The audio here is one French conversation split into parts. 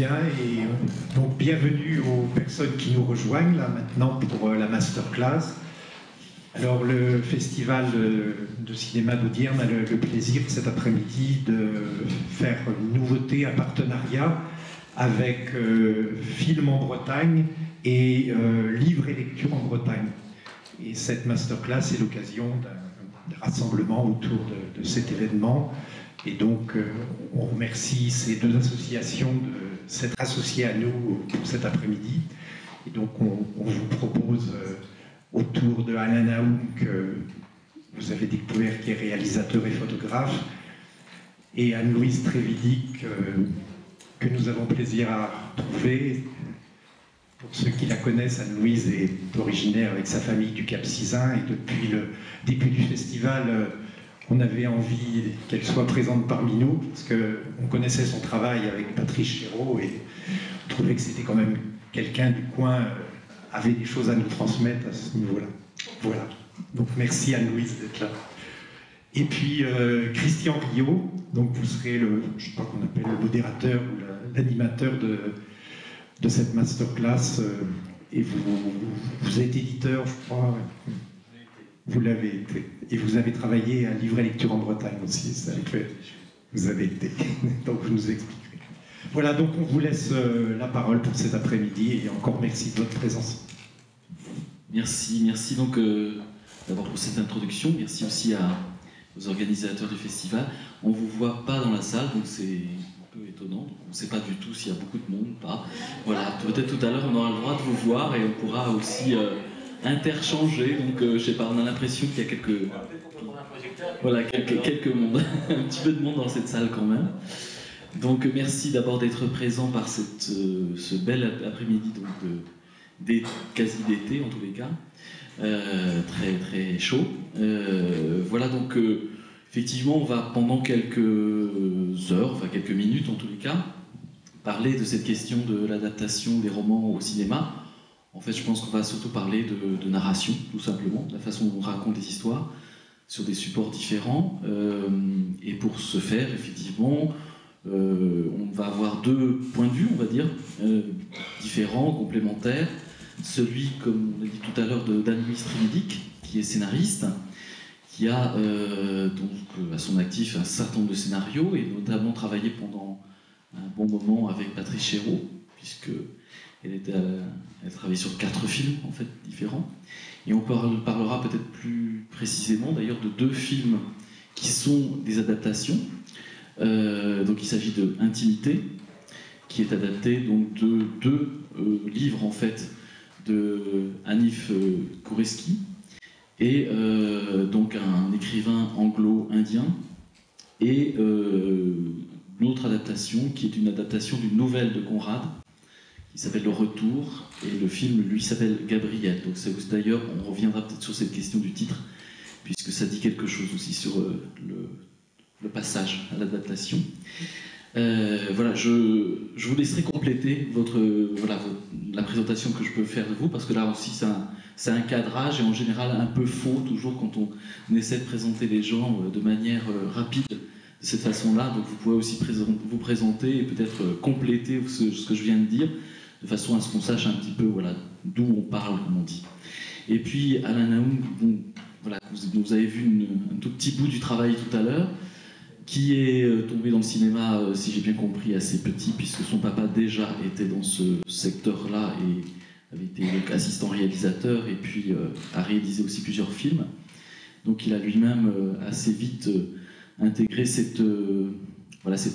Bien, et donc bienvenue aux personnes qui nous rejoignent là maintenant pour la masterclass. Alors le festival de cinéma d'Audierne a le plaisir cet après-midi de faire une nouveauté, un partenariat avec Film en Bretagne et Livre et Lecture en Bretagne. Et cette masterclass est l'occasion d'un rassemblement autour de cet événement. Et donc, on remercie ces deux associations de s'être associées à nous pour cet après-midi. Et donc, on vous propose, autour de Alain Naoum, que vous avez découvert, qui est réalisateur et photographe, et Anne-Louise Trévidic, que nous avons plaisir à retrouver. Pour ceux qui la connaissent, Anne-Louise est originaire avec sa famille du Cap Sizun, et depuis le début du festival, on avait envie qu'elle soit présente parmi nous, parce qu'on connaissait son travail avec Patrice Chéreau, et on trouvait que c'était quand même quelqu'un du coin, avait des choses à nous transmettre à ce niveau-là. Voilà. Donc merci Anne-Louise d'être là. Et puis Christian Riot, donc vous serez je crois qu'on appelle le modérateur ou l'animateur de cette masterclass, et vous êtes éditeur, je crois. Vous l'avez été. Et vous avez travaillé à Livre et Lecture en Bretagne aussi, ça que vous avez été. Donc vous nous expliquerez. Voilà, donc on vous laisse la parole pour cet après-midi, et encore merci de votre présence. Merci donc d'abord pour cette introduction. Merci aussi aux organisateurs du festival. On ne vous voit pas dans la salle, donc c'est un peu étonnant. Donc on ne sait pas du tout s'il y a beaucoup de monde ou pas. Voilà, peut-être tout à l'heure on aura le droit de vous voir, et on pourra aussi interchanger. Donc je sais pas, on a l'impression qu'il y a quelques monde, un petit peu de monde dans cette salle quand même. Donc merci d'abord d'être présent par ce bel après-midi quasi d'été en tous les cas, très très chaud. Voilà, donc effectivement on va pendant quelques heures, enfin quelques minutes en tous les cas, parler de cette question de l'adaptation des romans au cinéma. En fait, je pense qu'on va surtout parler de narration, tout simplement, de la façon dont on raconte des histoires sur des supports différents. Et pour ce faire, effectivement, on va avoir deux points de vue, on va dire, différents, complémentaires. Celui, comme on l'a dit tout à l'heure, d'Anne-Louise Trévidic, qui est scénariste, qui a donc à son actif un certain nombre de scénarios, et notamment travaillé pendant un bon moment avec Patrice Chéreau, puisque elle travaille sur 4 films en fait différents, et on parlera peut-être plus précisément d'ailleurs de 2 films qui sont des adaptations. Donc il s'agit de Intimité, qui est adapté donc de 2 livres en fait de Hanif Kureiski, et donc un écrivain anglo-indien, et l'autre adaptation qui est une adaptation d'une nouvelle de Conrad qui s'appelle Le Retour, et le film lui s'appelle Gabriel. Donc d'ailleurs on reviendra peut-être sur cette question du titre, puisque ça dit quelque chose aussi sur le passage à l'adaptation. Voilà, je vous laisserai compléter la présentation que je peux faire de vous, parce que là aussi c'est un cadrage, et en général un peu faux toujours quand on essaie de présenter les gens de manière rapide de cette façon-là. Donc vous pouvez aussi vous présenter et peut-être compléter ce que je viens de dire, de façon à ce qu'on sache un petit peu d'où on parle, comme on dit. Et puis Alain Naoum, vous avez vu un tout petit bout du travail tout à l'heure, qui est tombé dans le cinéma, si j'ai bien compris, assez petit, puisque son papa déjà était dans ce secteur-là et avait été donc assistant réalisateur, et puis a réalisé aussi plusieurs films. Donc il a lui-même assez vite intégré cet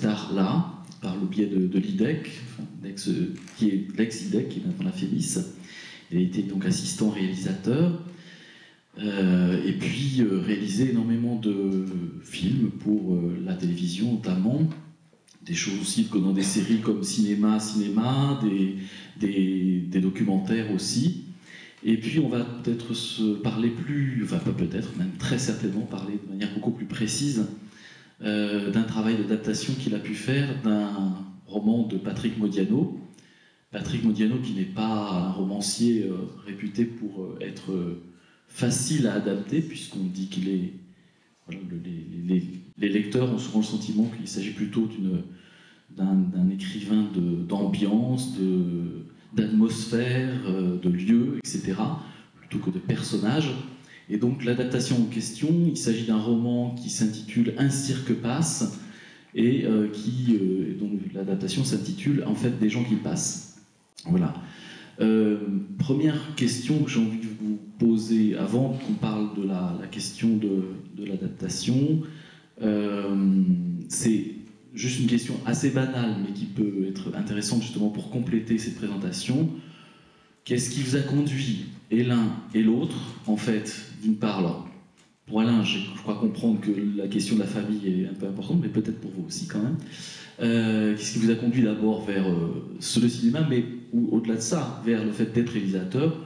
art-là, par le biais de l'IDEC, qui est l'ex-IDEC, qui est maintenant la FEMIS. Il a été donc assistant réalisateur, et puis réalisé énormément de films pour la télévision notamment, des choses aussi dans des séries comme Cinéma, des documentaires aussi. Et puis on va peut-être se parler même très certainement parler de manière beaucoup plus précise d'un travail d'adaptation qu'il a pu faire d'un roman de Patrick Modiano. Patrick Modiano, qui n'est pas un romancier réputé pour être facile à adapter, puisqu'on dit qu'il est... les lecteurs ont souvent le sentiment qu'il s'agit plutôt d'un écrivain d'ambiance, d'atmosphère, de lieu, etc., plutôt que de personnages. Et donc l'adaptation en question, il s'agit d'un roman qui s'intitule « Un cirque passe » et dont l'adaptation s'intitule en fait « Des gens qui passent ». Voilà. Première question que j'ai envie de vous poser avant qu'on parle de la question de l'adaptation, c'est juste une question assez banale, mais qui peut être intéressante justement pour compléter cette présentation. Qu'est-ce qui vous a conduit, et l'un et l'autre, en fait, d'une part, alors, pour Alain, je crois comprendre que la question de la famille est un peu importante, mais peut-être pour vous aussi quand même. Qu'est-ce qui vous a conduit d'abord vers le cinéma, mais au-delà de ça, vers le fait d'être réalisateur,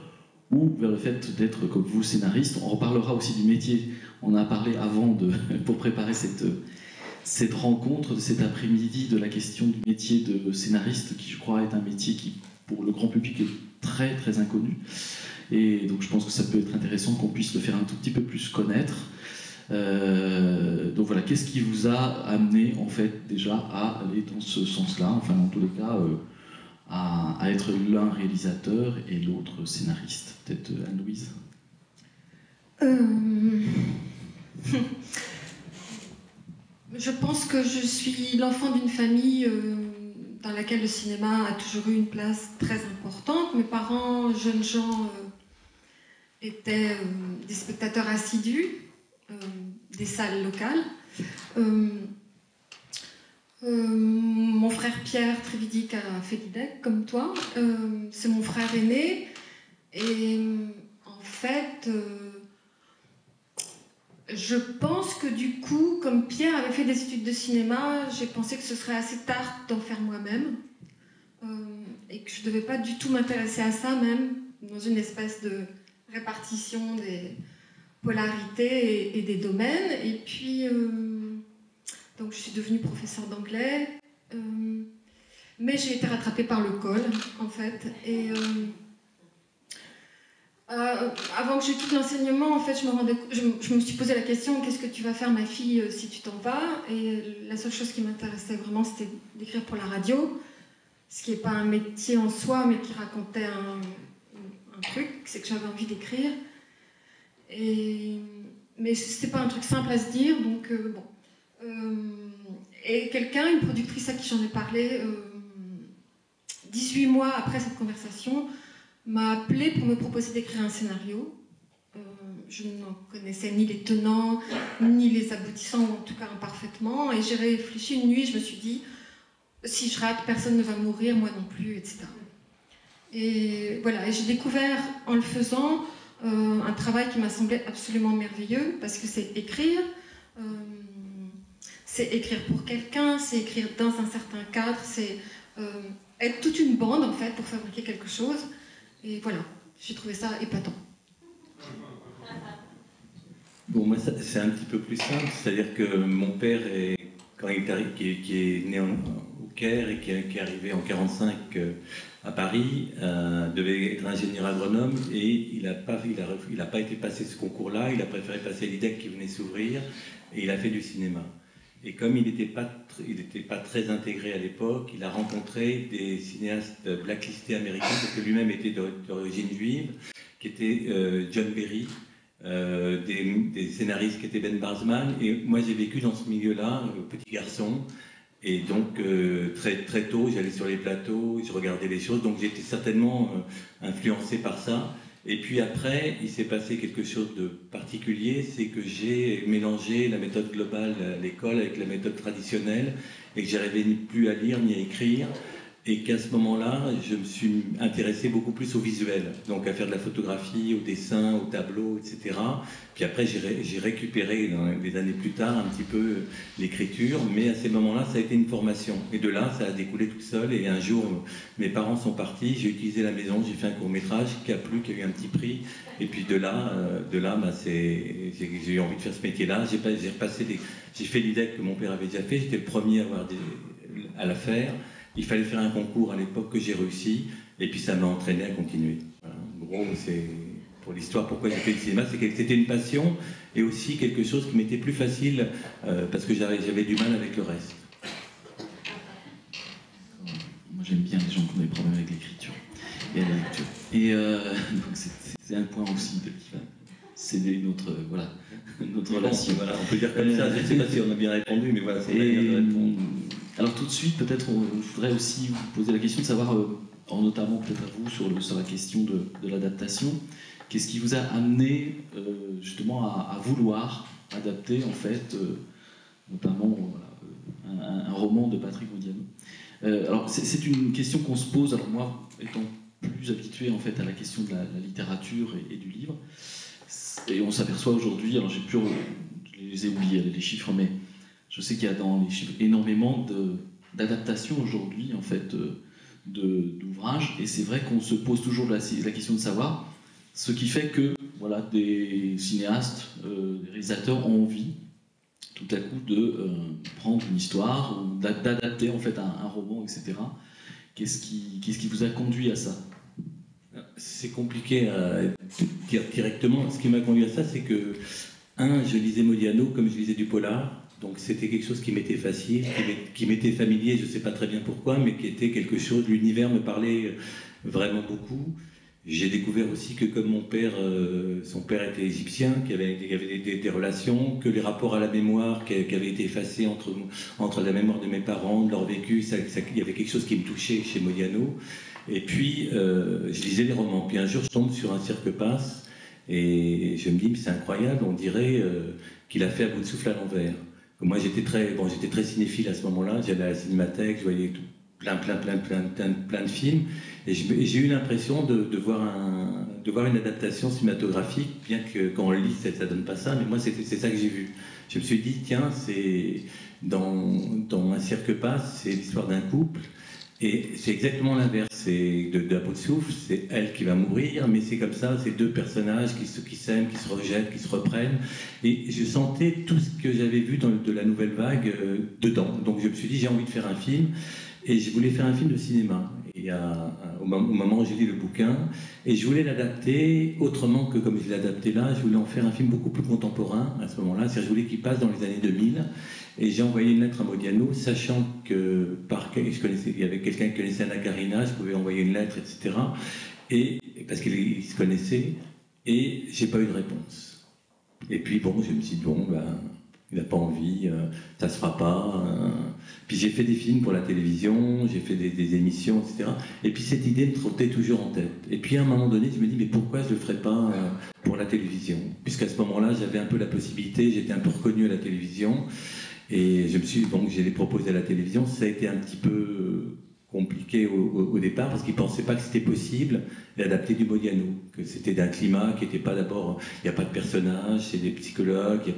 ou vers le fait d'être, comme vous, scénariste? On reparlera aussi du métier. On a parlé avant, pour préparer cette rencontre de cet après-midi, de la question du métier de scénariste, qui je crois est un métier qui, pour le grand public, est très très inconnu. Et donc je pense que ça peut être intéressant qu'on puisse le faire un tout petit peu plus connaître. Donc voilà, qu'est-ce qui vous a amené en fait déjà à aller dans ce sens-là, enfin dans tous les cas, à être l'un réalisateur et l'autre scénariste? Peut-être Anne-Louise. Je pense que je suis l'enfant d'une famille dans laquelle le cinéma a toujours eu une place très importante. Mes parents, jeunes gens, étaient des spectateurs assidus des salles locales. Mon frère Pierre Trévidic a fait l'IDEC, comme toi. C'est mon frère aîné. Et en fait... je pense que du coup, comme Pierre avait fait des études de cinéma, j'ai pensé que ce serait assez tard d'en faire moi-même et que je ne devais pas du tout m'intéresser à ça, même dans une espèce de répartition des polarités et des domaines. Et puis, donc je suis devenue professeure d'anglais, mais j'ai été rattrapée par le col, en fait. Et... avant que j'étudie l'enseignement, en fait, je me suis posé la question, qu'est-ce que tu vas faire, ma fille, si tu t'en vas? Et la seule chose qui m'intéressait vraiment, c'était d'écrire pour la radio, ce qui n'est pas un métier en soi, mais qui racontait un truc, c'est que j'avais envie d'écrire. Mais c'était pas un truc simple à se dire, donc bon. Et quelqu'un, une productrice à qui j'en ai parlé, 18 mois après cette conversation, m'a appelé pour me proposer d'écrire un scénario. Je n'en connaissais ni les tenants, ni les aboutissants, ou en tout cas imparfaitement. Et j'ai réfléchi une nuit, je me suis dit, si je rate, personne ne va mourir, moi non plus, etc. Et voilà, et j'ai découvert en le faisant un travail qui m'a semblé absolument merveilleux, parce que c'est écrire pour quelqu'un, c'est écrire dans un certain cadre, c'est être toute une bande en fait pour fabriquer quelque chose. Et voilà, j'ai trouvé ça épatant. Bon, moi, c'est un petit peu plus simple. C'est-à-dire que mon père, qui est né au Caire et qui est arrivé en 1945 à Paris, devait être ingénieur agronome et il n'a pas été passé ce concours-là. Il a préféré passer l'IDEC qui venait s'ouvrir et il a fait du cinéma. Et comme il n'était pas très intégré à l'époque, il a rencontré des cinéastes blacklistés américains, parce que lui-même était d'origine juive, qui étaient John Berry, des scénaristes qui étaient Ben Barsman. Et moi, j'ai vécu dans ce milieu-là, petit garçon. Et donc, très, très tôt, j'allais sur les plateaux, je regardais les choses. Donc, j'étais certainement influencé par ça. Et puis après, il s'est passé quelque chose de particulier, c'est que j'ai mélangé la méthode globale à l'école avec la méthode traditionnelle et que j'arrivais ni plus à lire ni à écrire. Et qu'à ce moment-là, je me suis intéressé beaucoup plus au visuel, donc à faire de la photographie, au dessin, au tableau, etc. Puis après, j'ai récupéré, des années plus tard, un petit peu l'écriture, mais à ces moments-là, ça a été une formation. Et de là, ça a découlé tout seul. Et un jour, mes parents sont partis, j'ai utilisé la maison, j'ai fait un court-métrage qui a plu, qui a eu un petit prix. Et puis de là j'ai eu envie de faire ce métier-là. J'ai fait l'IDEC que mon père avait déjà fait, j'étais le premier à la faire. Il fallait faire un concours à l'époque que j'ai réussi, et puis ça m'a entraîné à continuer. Voilà. En gros, c'est pour l'histoire pourquoi j'ai fait le cinéma, c'est que c'était une passion, et aussi quelque chose qui m'était plus facile, parce que j'avais du mal avec le reste. c'est un point aussi qui va céder notre relation. Voilà, on peut dire comme ça, je ne sais pas si on a bien répondu, mais voilà, c'est bien de répondre. Alors tout de suite, peut-être, je voudrais aussi vous poser la question de savoir, notamment peut-être à vous, sur la question de l'adaptation, qu'est-ce qui vous a amené justement à vouloir adapter, en fait, notamment un roman de Patrick Modiano. Alors c'est une question qu'on se pose, alors moi, étant plus habitué en fait à la question de la littérature et du livre, et on s'aperçoit aujourd'hui, alors je les ai oubliés les chiffres, mais je sais qu'il y a dans les chiffres énormément d'adaptations aujourd'hui en fait d'ouvrages, et c'est vrai qu'on se pose toujours la question de savoir ce qui fait que voilà, des cinéastes, des réalisateurs ont envie tout à coup de prendre une histoire ou d'adapter en fait un roman, etc. Qu'est-ce qui vous a conduit à ça? C'est compliqué à dire directement. Ce qui m'a conduit à ça, c'est que, je lisais Modiano comme je lisais du polar, donc c'était quelque chose qui m'était facile, qui m'était familier, je ne sais pas très bien pourquoi, mais qui était quelque chose, l'univers me parlait vraiment beaucoup. J'ai découvert aussi que comme mon père, son père était égyptien, qu'il y avait des relations, que les rapports à la mémoire qui avaient été effacés entre la mémoire de mes parents, de leur vécu, il y avait quelque chose qui me touchait chez Modiano. Et puis, je lisais les romans. Puis un jour, je tombe sur Un cirque passe, et je me dis, mais c'est incroyable, on dirait qu'il a fait À bout de souffle à l'envers. Moi, j'étais très cinéphile à ce moment-là, j'allais à la cinémathèque, je voyais plein de films, et j'ai eu l'impression de voir une adaptation cinématographique, bien que quand on le lit, ça donne pas ça, mais moi c'est ça que j'ai vu. Je me suis dit, tiens, c'est dans Un cirque passe, c'est l'histoire d'un couple, et c'est exactement l'inverse, c'est de À bout de souffle, c'est elle qui va mourir, mais c'est comme ça, c'est deux personnages qui s'aiment, qui se rejettent, qui se reprennent, et je sentais tout ce que j'avais vu de la nouvelle vague dedans. Donc je me suis dit, j'ai envie de faire un film. Et je voulais faire un film de cinéma. Et au moment où j'ai lu le bouquin, et je voulais l'adapter autrement que comme je l'ai adapté là, je voulais en faire un film beaucoup plus contemporain à ce moment-là. C'est-à-dire, je voulais qu'il passe dans les années 2000. Et j'ai envoyé une lettre à Modiano, sachant que il y avait quelqu'un qui connaissait Anna Karina, je pouvais envoyer une lettre, etc. Et parce qu'il se connaissait, et j'ai pas eu de réponse. Et puis bon, je me suis dit bon, il n'a pas envie, ça se fera pas. Puis j'ai fait des films pour la télévision, j'ai fait des émissions, etc. Et puis cette idée me trottait toujours en tête. Et puis à un moment donné, je me dis, mais pourquoi je ne le ferais pas pour la télévision? Puisqu'à ce moment-là, j'avais un peu la possibilité, j'étais un peu reconnu à la télévision. Et donc je l'ai proposé à la télévision. Ça a été un petit peu compliqué au départ, parce qu'ils ne pensaient pas que c'était possible d'adapter du Modiano, que c'était d'un climat qui n'était pas d'abord, il n'y a pas de personnages, c'est des psychologues,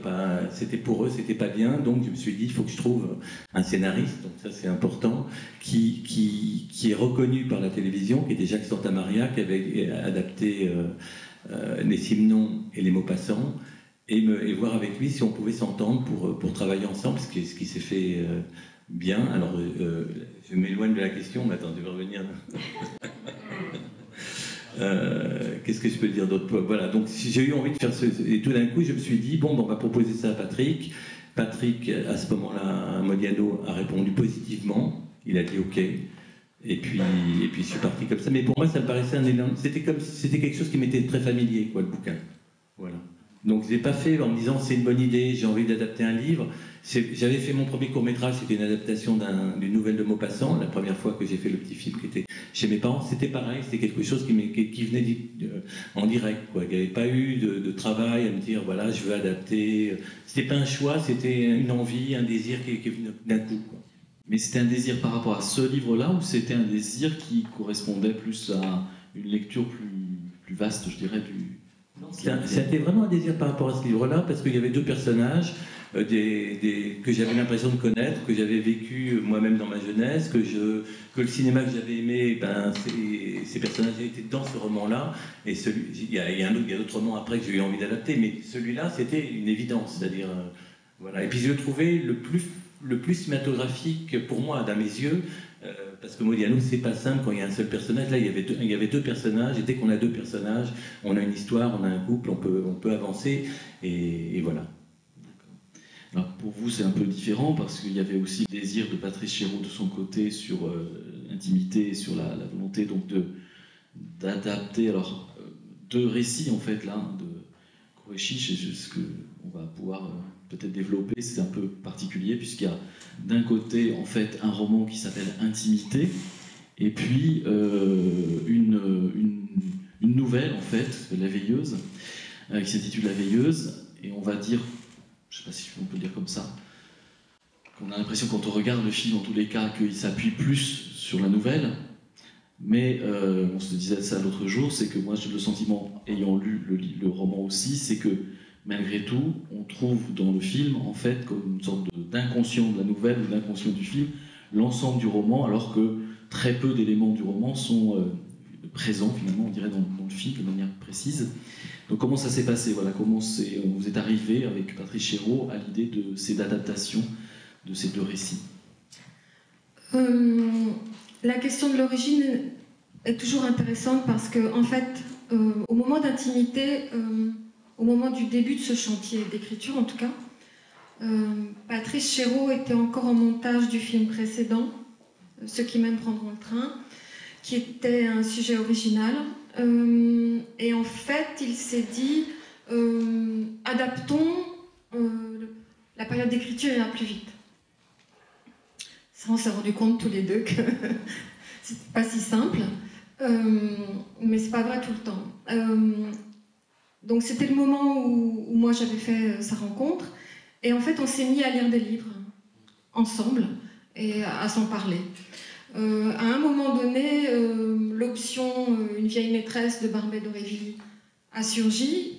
c'était pour eux, c'était pas bien, donc je me suis dit, il faut que je trouve un scénariste, donc ça c'est important, qui est reconnu par la télévision, qui était Jacques Santamaria, qui avait adapté Les Simnons et Les Maupassants, et voir avec lui si on pouvait s'entendre pour travailler ensemble, ce qui s'est fait bien. Alors, je m'éloigne de la question, mais attends, je vais revenir. Qu'est-ce que je peux dire d'autre? Voilà, donc j'ai eu envie de faire et tout d'un coup, je me suis dit, bon, on va proposer ça à Patrick. Patrick, à ce moment-là, Modiano a répondu positivement. Il a dit OK. Et puis je suis parti comme ça. Mais pour moi, ça me paraissait un élan. C'était quelque chose qui m'était très familier, quoi, le bouquin. Voilà. Donc je l'ai pas fait en me disant c'est une bonne idée, j'ai envie d'adapter un livre. J'avais fait mon premier court-métrage, c'était une adaptation d'une nouvelle de Maupassant, la première fois que j'ai fait le petit film qui était chez mes parents. C'était pareil, c'était quelque chose qui venait en direct, quoi. Il n'y avait pas eu de travail à me dire voilà, je veux adapter. C'était pas un choix, c'était une envie, un désir qui est venu d'un coup, quoi. Mais c'était un désir par rapport à ce livre-là, ou c'était un désir qui correspondait plus à une lecture plus vaste, je dirais, C'était vraiment un désir par rapport à ce livre-là, parce qu'il y avait deux personnages que j'avais l'impression de connaître, que j'avais vécu moi-même dans ma jeunesse, que le cinéma que j'avais aimé, ces personnages étaient dans ce roman-là, et il y a d'autres romans après que j'ai eu envie d'adapter, mais celui-là, c'était une évidence, c'est-à-dire, voilà. Et puis je le trouvais le plus cinématographique pour moi, dans mes yeux, parce que Modiano, c'est pas simple quand il y a un seul personnage. Là, il y avait deux personnages, et dès qu'on a deux personnages, on a une histoire, on a un couple, on peut avancer, et voilà. Alors pour vous, c'est un peu différent, parce qu'il y avait aussi le désir de Patrice Chéreau de son côté sur l'intimité, sur la volonté donc d'adapter deux récits en fait là de Qureshi, c'est ce qu'on va pouvoir peut-être développer, c'est un peu particulier puisqu'il y a d'un côté en fait un roman qui s'appelle Intimité et puis une nouvelle en fait, La Veilleuse, qui s'intitule La Veilleuse, et on va dire, je ne sais pas si on peut le dire comme ça, qu'on a l'impression quand on regarde le film en tous les cas qu'il s'appuie plus sur la nouvelle, mais on se disait ça l'autre jour, c'est que moi j'ai le sentiment, ayant lu le roman aussi, c'est que malgré tout, on trouve dans le film en fait comme une sorte d'inconscient de la nouvelle ou d'inconscient du film, l'ensemble du roman, alors que très peu d'éléments du roman sont présents finalement, on dirait dans le film de manière précise. Donc comment ça s'est passé, voilà, comment vous êtes arrivé avec Patrice Chéreau à l'idée de ces adaptations de ces deux récits? La question de l'origine est toujours intéressante parce que, en fait, au moment d'Intimité, au moment du début de ce chantier d'écriture en tout cas, Patrice Chéreau était encore en montage du film précédent, Ceux qui m'aiment prendront le train, qui était un sujet original. Et en fait, il s'est dit, adaptons, la période d'écriture ira plus vite. Ça, on s'est rendu compte tous les deux que c'était pas si simple, mais c'est pas vrai tout le temps. Donc c'était le moment où moi j'avais fait sa rencontre, et en fait on s'est mis à lire des livres ensemble et à s'en parler. À un moment donné, l'option Une vieille maîtresse de Barbey d'Aurevilly a surgi.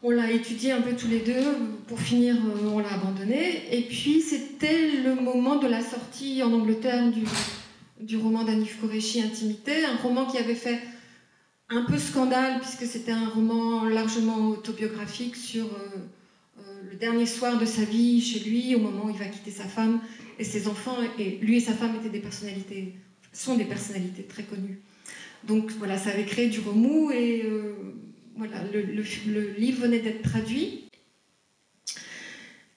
On l'a étudié un peu tous les deux. Pour finir, on l'a abandonné. Et puis, c'était le moment de la sortie en Angleterre du roman d'Hanif Qureshi, Intimité, un roman qui avait fait un peu scandale, puisque c'était un roman largement autobiographique sur le dernier soir de sa vie chez lui, au moment où il va quitter sa femme et ses enfants. Et lui et sa femme sont des personnalités très connues. Donc voilà, ça avait créé du remous, et voilà, le livre venait d'être traduit.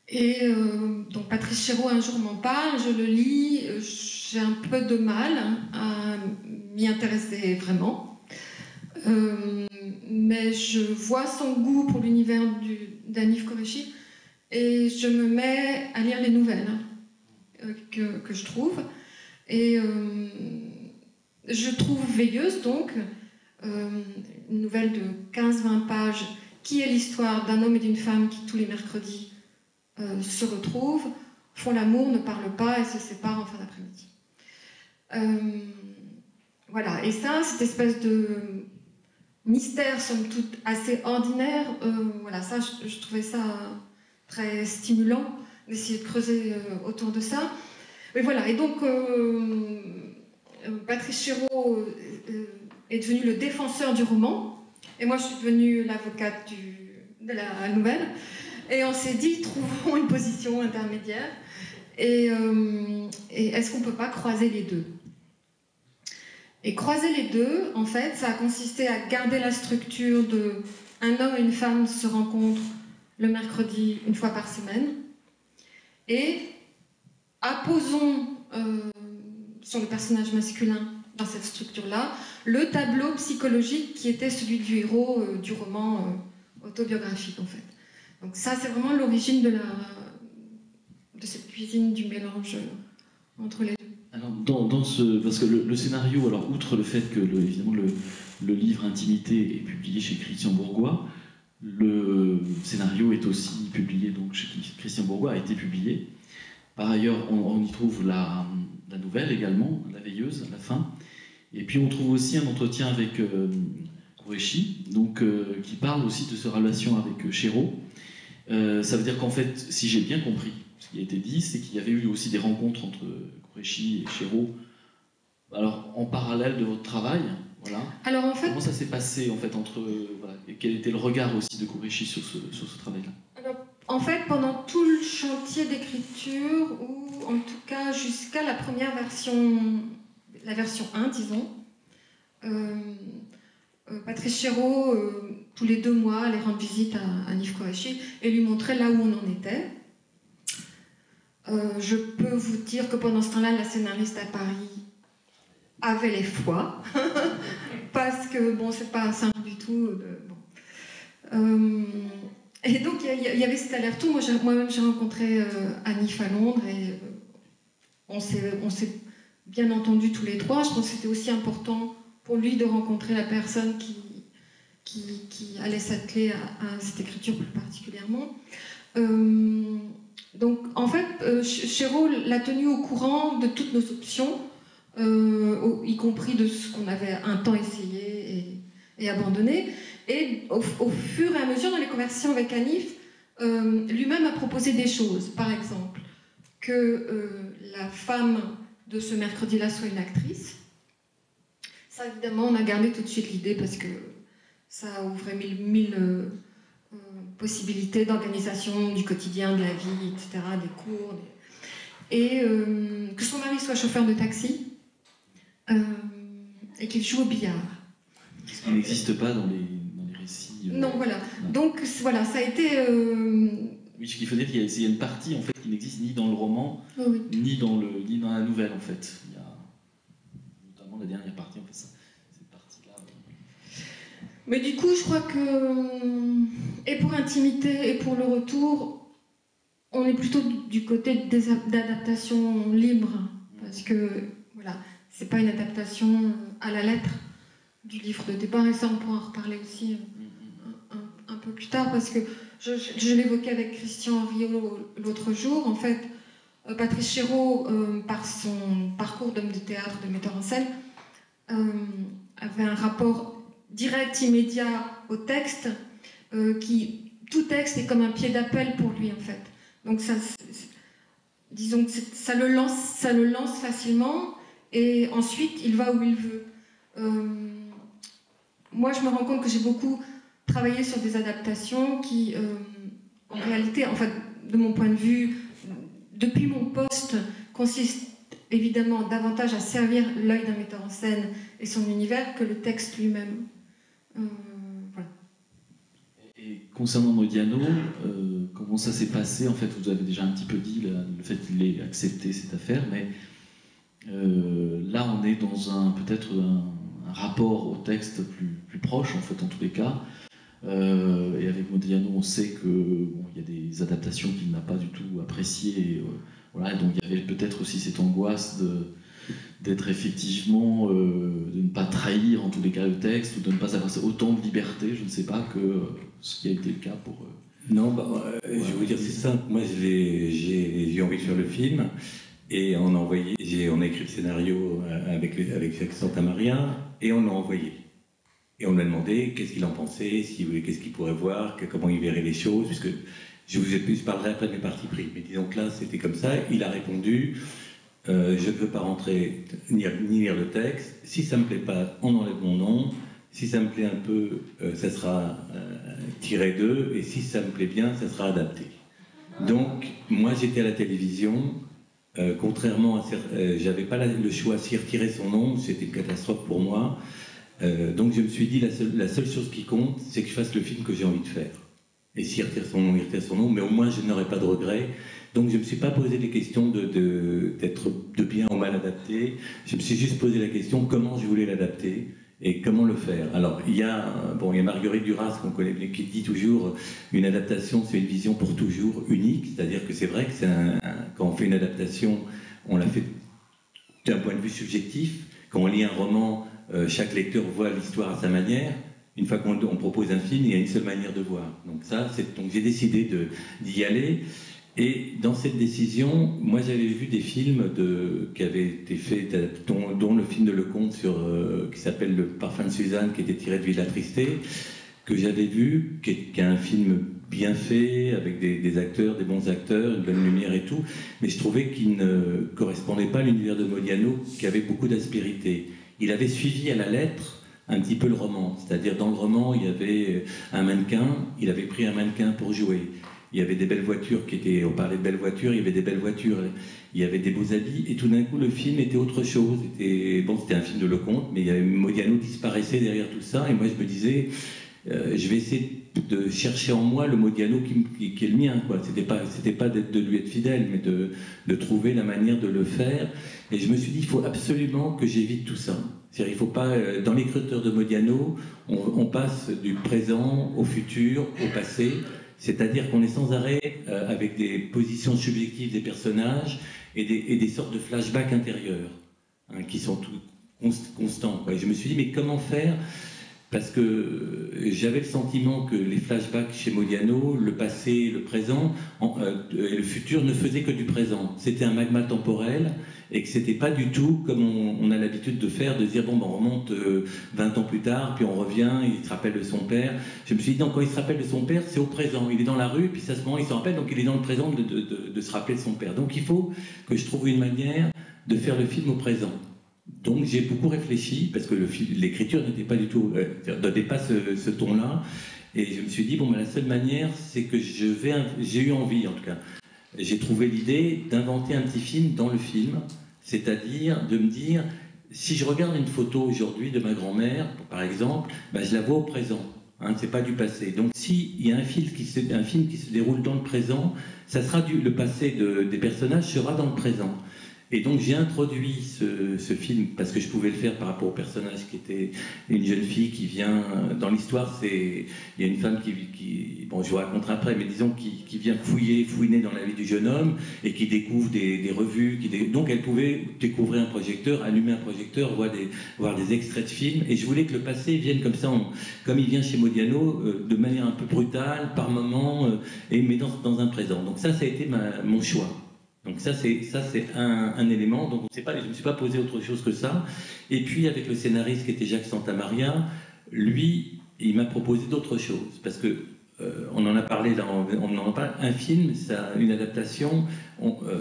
Et donc Patrice Chéreau un jour m'en parle, je le lis, j'ai un peu de mal à m'y intéresser vraiment. Mais je vois son goût pour l'univers d'Hanif Qureshi et je me mets à lire les nouvelles que je trouve. Et je trouve Veilleuse, donc, une nouvelle de 15-20 pages, qui est l'histoire d'un homme et d'une femme qui, tous les mercredis, se retrouvent, font l'amour, ne parlent pas et se séparent en fin d'après-midi. Voilà, et ça, cette espèce de mystère, somme toute, assez ordinaire, voilà, ça, je trouvais ça très stimulant d'essayer de creuser autour de ça. Mais voilà, et donc, Patrice Chéreau est devenu le défenseur du roman, et moi, je suis devenue l'avocate de la nouvelle. Et on s'est dit, trouvons une position intermédiaire. Et est-ce qu'on ne peut pas croiser les deux? Et croiser les deux, en fait, ça a consisté à garder la structure de un homme et une femme se rencontrent le mercredi une fois par semaine. Et apposons sur le personnage masculin dans cette structure-là le tableau psychologique qui était celui du héros du roman autobiographique, en fait. Donc ça, c'est vraiment l'origine de cette cuisine du mélange entre les deux. Alors, parce que le scénario, alors outre le fait que évidemment le livre Intimité est publié chez Christian Bourgois, le scénario est aussi publié donc chez Christian Bourgois, a été publié. Par ailleurs, on y trouve la nouvelle également, La Veilleuse, à la fin. Et puis on trouve aussi un entretien avec Qureshi, donc qui parle aussi de sa relation avec Chéreau. Ça veut dire qu'en fait, si j'ai bien compris ce qui a été dit, c'est qu'il y avait eu aussi des rencontres entre Qureshi et Chéreau, alors en parallèle de votre travail, voilà. Alors en fait, comment ça s'est passé en fait entre voilà, et quel était le regard aussi de Qureshi sur ce travail-là? Alors, en fait, pendant tout le chantier d'écriture, ou en tout cas jusqu'à la première version, la version 1, disons, Patrice Chéreau, tous les 2 mois, allait rendre visite à Hanif Qureshi et lui montrer là où on en était. Je peux vous dire que pendant ce temps-là, la scénariste à Paris avait les foies, parce que, bon, c'est pas simple du tout. Et donc, il y avait cet aller-retour. Moi-même, j'ai rencontré Anif à Londres, et on s'est bien entendu tous les trois. Je pense que c'était aussi important pour lui de rencontrer la personne qui allait s'atteler à cette écriture plus particulièrement. Donc, en fait, Chéreau l'a tenu au courant de toutes nos options, y compris de ce qu'on avait un temps essayé et abandonné. Et au fur et à mesure, dans les conversations avec Anif, lui-même a proposé des choses. Par exemple, que la femme de ce mercredi-là soit une actrice. Ça, évidemment, on a gardé tout de suite l'idée parce que ça ouvrait mille possibilités d'organisation du quotidien, de la vie, etc., des cours. Et que son mari soit chauffeur de taxi et qu'il joue au billard. Ce qui n'existe pas dans les récits. Non, voilà. Non. Donc, voilà, ça a été... Oui, ce qu'il faut dire qu'il y a une partie, en fait, qui n'existe ni dans le roman, oui. ni dans la nouvelle, en fait. Il y a notamment la dernière partie, en fait, cette partie-là. Mais du coup, je crois que, et pour Intimité et pour Le Retour, on est plutôt du côté d'adaptation libre, parce que, voilà, c'est pas une adaptation à la lettre du livre de départ, et ça, on pourra en reparler aussi un peu plus tard, parce que je l'évoquais avec Christian Riolo l'autre jour. En fait, Patrice Chéreau, par son parcours d'homme de théâtre, de metteur en scène, avait un rapport direct, immédiat au texte, tout texte est comme un pied d'appel pour lui, en fait. Donc, disons que ça le lance facilement, et ensuite, il va où il veut. Moi, je me rends compte que j'ai beaucoup travaillé sur des adaptations qui, en réalité, en fait, de mon point de vue, depuis mon poste, consistent évidemment davantage à servir l'œil d'un metteur en scène et son univers que le texte lui-même. Voilà. Et concernant Modiano, comment ça s'est passé? En fait, vous avez déjà un petit peu dit le fait qu'il ait accepté cette affaire, mais là, on est dans peut-être un rapport au texte plus proche, en fait, en tous les cas. Et avec Modiano, on sait que il y a des adaptations qu'il n'a pas du tout appréciées. Voilà, donc il y avait peut-être aussi cette angoisse d'être effectivement, de ne pas trahir en tous les cas le texte, ou de ne pas avoir autant de liberté, je ne sais pas, que ce qui a été le cas pour... Non, je vais vous dire, c'est simple. Moi, j'ai eu envie de faire le film, et on a écrit le scénario avec Jacques Santamaria, et on l'a envoyé. Et on lui a demandé qu'est-ce qu'il en pensait, qu'est-ce qu'il pourrait voir, comment il verrait les choses, puisque je parlerai après de mes partis pris, mais disons que là, c'était comme ça. Il a répondu, je ne veux pas rentrer ni lire le texte, si ça ne me plaît pas, on enlève mon nom, si ça me plaît un peu, ça sera tiré d'eux, et si ça me plaît bien, ça sera adapté. Donc, moi, j'étais à la télévision, contrairement à j'avais pas le choix, s'il retirait son nom, c'était une catastrophe pour moi. Donc je me suis dit, la seule chose qui compte, c'est que je fasse le film que j'ai envie de faire. Et s'il retire son nom, il retire son nom, mais au moins je n'aurai pas de regrets. Donc je ne me suis pas posé les questions d'être de bien ou mal adapté. Je me suis juste posé la question comment je voulais l'adapter et comment le faire. Alors il y a Marguerite Duras qu'on connaît bien, qui dit toujours une adaptation, c'est une vision pour toujours unique. C'est-à-dire que c'est vrai que quand on fait une adaptation, on la fait d'un point de vue subjectif. Quand on lit un roman, chaque lecteur voit l'histoire à sa manière. Une fois qu'on propose un film, il y a une seule manière de voir. Donc j'ai décidé d'y aller. Et dans cette décision, moi j'avais vu des films qui avaient été faits, dont le film de Lecomte qui s'appelle Le Parfum de Suzanne, qui était tiré de Villa Tristée, que j'avais vu, qui est un film bien fait, avec des acteurs, des bons acteurs, une bonne lumière et tout, mais je trouvais qu'il ne correspondait pas à l'univers de Modiano, qui avait beaucoup d'aspérité. Il avait suivi à la lettre un petit peu le roman, c'est-à-dire dans le roman, il y avait un mannequin, il avait pris un mannequin pour jouer. Il y avait des belles voitures on parlait de belles voitures, il y avait des belles voitures, il y avait des beaux habits, et tout d'un coup le film était autre chose. C'était un film de Lecomte, mais Modiano disparaissait derrière tout ça, et moi je me disais, je vais essayer de chercher en moi le Modiano qui est le mien, quoi. C'était pas de lui être fidèle, mais de trouver la manière de le faire. Et je me suis dit, il faut absolument que j'évite tout ça. C'est-à-dire, il faut pas, dans l'écriture de Modiano, on passe du présent au futur, au passé. C'est-à-dire qu'on est sans arrêt avec des positions subjectives des personnages et des sortes de flashbacks intérieurs, hein, qui sont constants, quoi. Et je me suis dit, mais comment faire? Parce que j'avais le sentiment que les flashbacks chez Modiano, le passé, le présent et le futur ne faisaient que du présent. C'était un magma temporel et que c'était pas du tout comme on a l'habitude de faire, de dire bon, ben, on remonte 20 ans plus tard, puis on revient, il se rappelle de son père. Je me suis dit non, quand il se rappelle de son père, c'est au présent. Il est dans la rue, puis à ce moment il se rappelle, donc il est dans le présent de se rappeler de son père. Donc il faut que je trouve une manière de faire le film au présent. Donc j'ai beaucoup réfléchi, parce que l'écriture n'était pas du tout, donnait pas ce ton-là, et je me suis dit, bon, ben, la seule manière, c'est que j'ai eu envie, en tout cas, j'ai trouvé l'idée d'inventer un petit film dans le film, c'est-à-dire de me dire, si je regarde une photo aujourd'hui de ma grand-mère, par exemple, ben, je la vois au présent, hein, c'est pas du passé. Donc s'il y a un film qui se déroule dans le présent, ça sera le passé des personnages sera dans le présent. Et donc j'ai introduit ce film parce que je pouvais le faire par rapport au personnage qui était une jeune fille qui vient, dans l'histoire il y a une femme qui bon je vous raconterai après, mais disons qui vient fouiner dans la vie du jeune homme et qui découvre des revues, donc elle pouvait découvrir un projecteur, allumer un projecteur, voir des extraits de films, et je voulais que le passé vienne comme ça, comme il vient chez Modiano, de manière un peu brutale, par moments, mais dans un présent. Donc ça a été mon choix. Donc ça c'est un élément, donc je ne me suis pas posé autre chose que ça. Et puis avec le scénariste qui était Jacques Santamaria, lui, il m'a proposé d'autres choses, parce que on en a parlé là, on en parle, un film, une adaptation,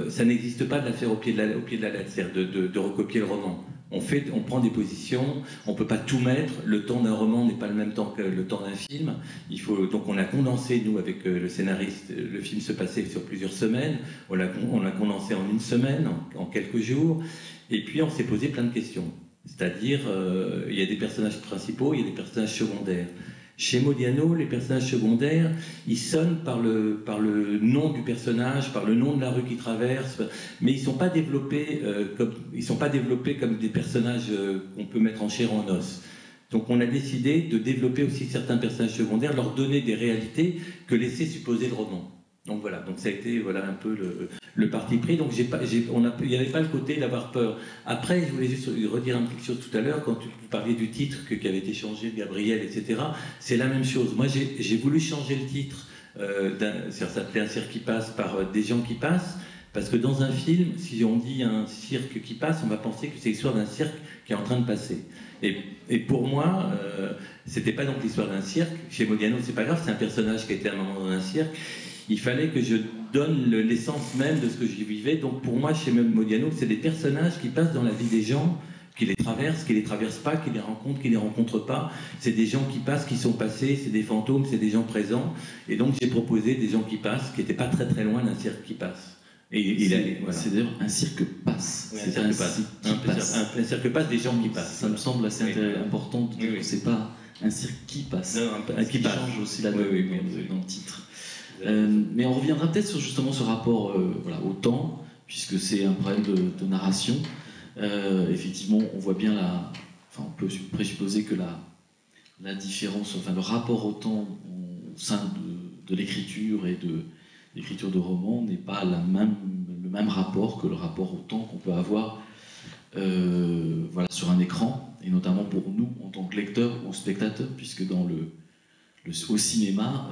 ça n'existe pas de la faire au pied de la lettre, c'est-à-dire de recopier le roman. On prend des positions, on ne peut pas tout mettre, le temps d'un roman n'est pas le même temps que le temps d'un film. Donc on a condensé, nous, avec le scénariste, le film se passait sur plusieurs semaines, on l'a condensé en une semaine, en quelques jours, et puis on s'est posé plein de questions. C'est-à-dire, il y a des personnages principaux, il y a des personnages secondaires. Chez Modiano, les personnages secondaires, ils sonnent par le nom du personnage, par le nom de la rue qu'ils traversent, mais ils ne sont pas développés comme des personnages qu'on peut mettre en chair et en os. Donc on a décidé de développer aussi certains personnages secondaires, leur donner des réalités que laisser supposer le roman. Donc voilà, donc ça a été un peu le parti pris. Donc il n'y avait pas le côté d'avoir peur. Après, je voulais juste redire une petite chose tout à l'heure, quand vous parliez du titre qui avait été changé, de Gabriel, etc. C'est la même chose. Moi, j'ai voulu changer le titre, ça s'appelait Un cirque qui passe, par Des gens qui passent, parce que dans un film, si on dit un cirque qui passe, on va penser que c'est l'histoire d'un cirque qui est en train de passer. Et pour moi, c'était pas donc l'histoire d'un cirque. Chez Modiano, c'est pas grave, c'est un personnage qui a été à un moment dans un cirque. Il fallait que je donne l'essence même de ce que je vivais. Donc pour moi, chez Modiano, c'est des personnages qui passent dans la vie des gens, qui les traversent pas, qui les rencontrent pas. C'est des gens qui passent, qui sont passés, c'est des fantômes, c'est des gens présents. Et donc j'ai proposé des gens qui passent, qui n'étaient pas très très loin d'un cirque qui passe. C'est d'ailleurs un cirque passe. Oui, un cirque passe, des gens qui passent. Ça me semble assez important de dire que c'est pas un cirque qui passe. Non, qui change aussi la donne dans le titre. Mais on reviendra peut-être justement ce rapport au temps, puisque c'est un problème de narration. Effectivement, on voit bien on peut présupposer que la différence, le rapport au temps au sein de l'écriture et de l'écriture de roman n'est pas le même rapport que le rapport au temps qu'on peut avoir sur un écran, et notamment pour nous en tant que lecteurs ou spectateurs, puisque au cinéma,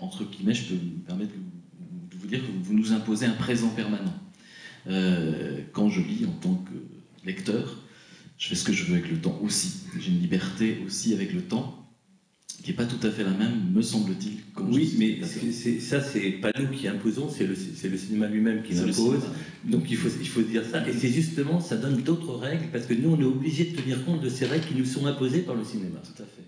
entre guillemets, je peux me permettre de vous dire que vous nous imposez un présent permanent. Quand je lis en tant que lecteur, je fais ce que je veux avec le temps aussi. J'ai une liberté aussi avec le temps qui n'est pas tout à fait la même, me semble-t-il. Oui, mais ça, c'est pas nous qui imposons, c'est le cinéma lui-même qui l'impose. Donc il faut dire ça. Et c'est justement, ça donne d'autres règles, parce que nous, on est obligés de tenir compte de ces règles qui nous sont imposées par le cinéma. Tout à fait.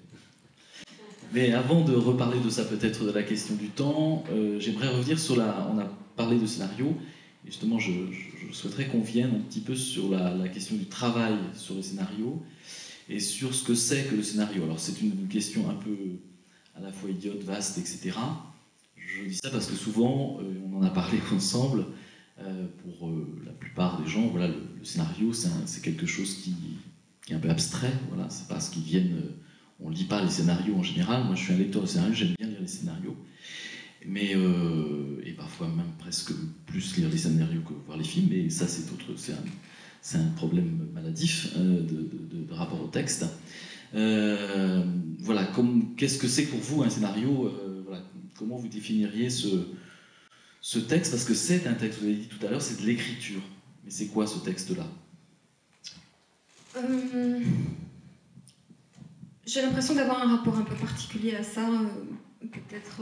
Mais avant de reparler de ça, peut-être de la question du temps, j'aimerais revenir sur on a parlé de scénario, et justement je souhaiterais qu'on vienne un petit peu sur la question du travail sur le scénario, et sur ce que c'est que le scénario. Alors c'est une question à la fois idiote, vaste, etc. Je dis ça parce que souvent, on en a parlé ensemble, pour la plupart des gens, voilà, le scénario, c'est quelque chose qui est un peu abstrait, voilà, c'est parce qu'ils viennent... on ne lit pas les scénarios en général, moi je suis un lecteur de scénarios, j'aime bien lire les scénarios, mais, et parfois même presque plus lire les scénarios que voir les films, mais ça c'est un problème maladif de rapport au texte. Voilà, qu'est-ce que c'est pour vous un scénario, voilà, comment vous définiriez ce texte, parce que c'est un texte, vous l'avez dit tout à l'heure, c'est de l'écriture, mais c'est quoi ce texte-là? J'ai l'impression d'avoir un rapport un peu particulier à ça, peut-être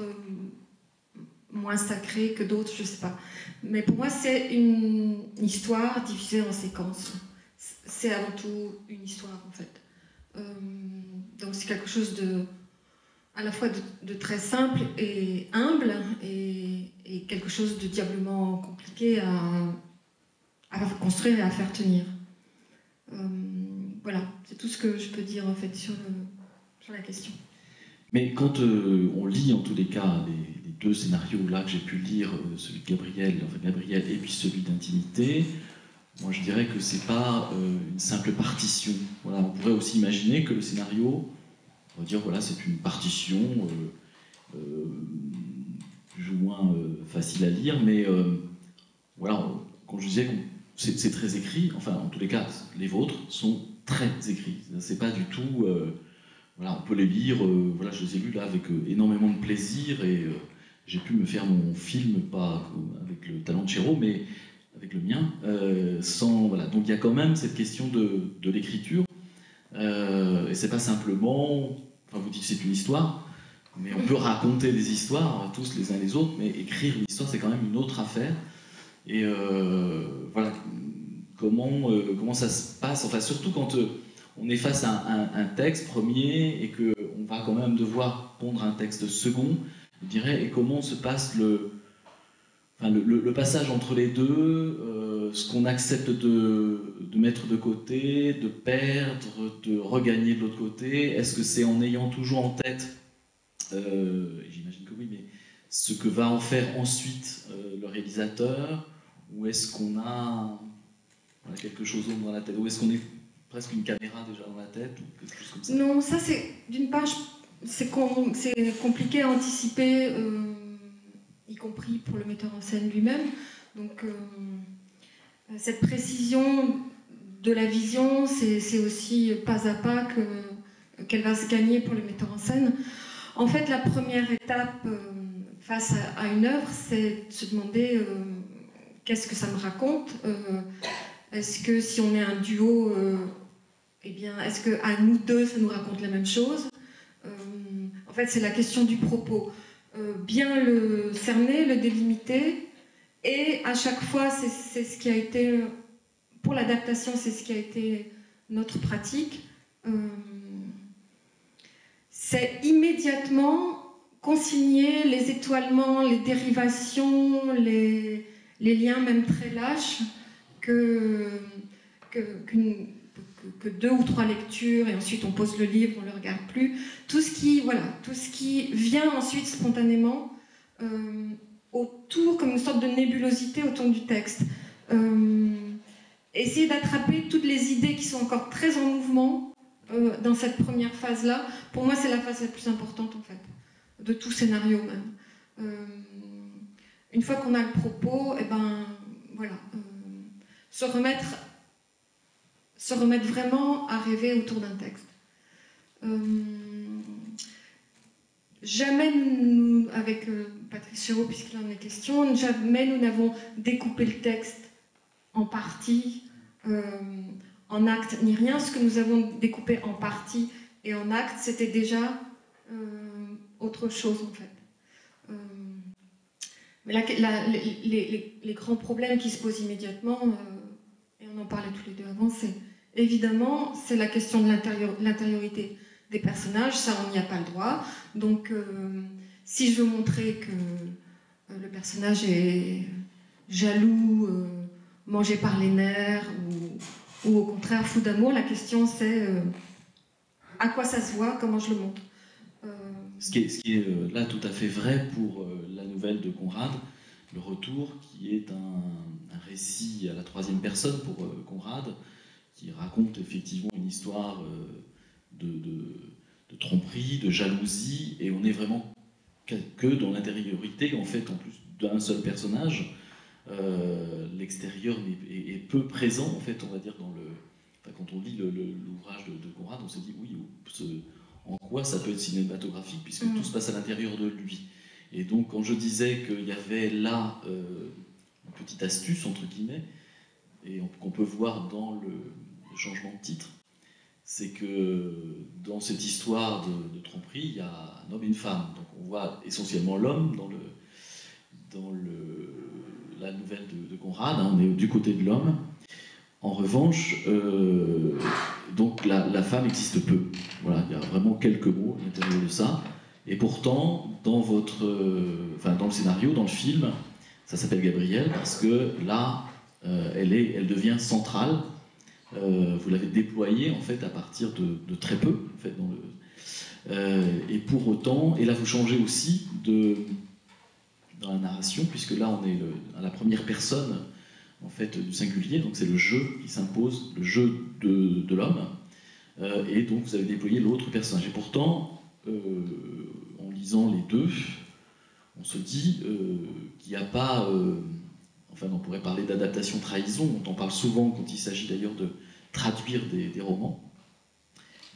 moins sacré que d'autres, je ne sais pas. Mais pour moi, c'est une histoire divisée en séquences. C'est avant tout une histoire, en fait. Donc c'est quelque chose à la fois de très simple et humble, et quelque chose de diablement compliqué à construire et à faire tenir. Voilà, c'est tout ce que je peux dire en fait sur la question. Mais quand on lit en tous les cas les deux scénarios là que j'ai pu lire, celui de Gabriel et puis celui d'Intimité, moi je dirais que c'est pas une simple partition. Voilà, on pourrait aussi imaginer que le scénario, on va dire voilà, c'est une partition plus ou moins facile à lire, mais voilà, quand je disais que c'est très écrit, enfin en tous les cas les vôtres sont très écrits. C'est pas du tout voilà, on peut les lire, voilà, je les ai lus là avec énormément de plaisir, et j'ai pu me faire mon film, pas avec le talent de Chéreau, mais avec le mien, sans, voilà. Donc il y a quand même cette question de l'écriture, et c'est pas simplement, enfin vous dites que c'est une histoire, mais on peut raconter des histoires, tous les uns les autres, mais écrire une histoire, c'est quand même une autre affaire, et voilà, comment ça se passe, enfin surtout quand... on est face à un texte premier et qu'on va quand même devoir pondre un texte second, je dirais, et comment se passe le passage entre les deux, ce qu'on accepte de mettre de côté, de perdre, de regagner de l'autre côté. Est-ce que c'est en ayant toujours en tête, j'imagine que oui, mais ce que va en faire ensuite le réalisateur, ou est-ce qu'on a quelque chose d'autre dans la tête, ou est-ce qu'on est presque une caméra déjà dans la tête, ou quelque chose comme ça? Non, ça c'est, d'une part, c'est compliqué à anticiper, y compris pour le metteur en scène lui-même. Donc cette précision de la vision, c'est aussi pas à pas qu'elle va se gagner pour le metteur en scène. En fait, la première étape face à une œuvre, c'est de se demander qu'est-ce que ça me raconte. Est-ce que si on est un duo, eh bien, est-ce qu'à nous deux, ça nous raconte la même chose? En fait, c'est la question du propos. Bien le cerner, le délimiter, et à chaque fois, c'est ce qui a été, pour l'adaptation, c'est ce qui a été notre pratique. C'est immédiatement consigner les étoilements, les dérivations, les liens même très lâches, que 2 ou 3 lectures, et ensuite on pose le livre, on ne le regarde plus. Tout ce qui vient ensuite spontanément autour, comme une sorte de nébulosité autour du texte. Essayer d'attraper toutes les idées qui sont encore très en mouvement dans cette première phase-là. Pour moi, c'est la phase la plus importante, en fait, de tout scénario même. Une fois qu'on a le propos, et ben, voilà, se remettre vraiment à rêver autour d'un texte. Jamais nous, avec Patrice Chéreau, puisqu'il en est question, jamais nous n'avons découpé le texte en parties, en actes, ni rien. Ce que nous avons découpé en parties et en actes, c'était déjà autre chose, en fait. Mais là, les grands problèmes qui se posent immédiatement, et on en parlait tous les deux avant, c'est évidemment, c'est la question de l'intériorité des personnages. Ça, on n'y a pas le droit. Donc, si je veux montrer que le personnage est jaloux, mangé par les nerfs, ou au contraire fou d'amour, la question c'est à quoi ça se voit, comment je le montre. ce qui est là tout à fait vrai pour la nouvelle de Conrad, Le Retour, qui est un récit à la troisième personne pour Conrad, qui raconte effectivement une histoire de tromperie, de jalousie, et on est vraiment que dans l'intériorité, en fait, en plus d'un seul personnage. L'extérieur est peu présent, en fait, on va dire, quand on lit l'ouvrage de Conrad, on se dit, oui, en quoi ça peut être cinématographique, puisque tout se passe à l'intérieur de lui. Et donc, quand je disais qu'il y avait là une petite astuce, entre guillemets, et qu'on peut voir dans le changement de titre, c'est que dans cette histoire de tromperie, il y a un homme et une femme. Donc on voit essentiellement l'homme dans la nouvelle de Conrad, hein, on est du côté de l'homme. En revanche, donc la femme existe peu. Voilà, il y a vraiment quelques mots à l'intérieur de ça. Et pourtant, dans le scénario, dans le film, ça s'appelle Gabrielle parce que là, elle devient centrale. Vous l'avez déployée en fait à partir de très peu, en fait, et pour autant, et là vous changez aussi dans la narration, puisque là on est à la première personne en fait du singulier, donc c'est le jeu qui s'impose, le jeu de l'homme, et donc vous avez déployé l'autre personnage. Et pourtant, en lisant les deux, on se dit qu'il n'y a pas... Enfin, on pourrait parler d'adaptation-trahison, on en parle souvent quand il s'agit d'ailleurs de traduire des romans.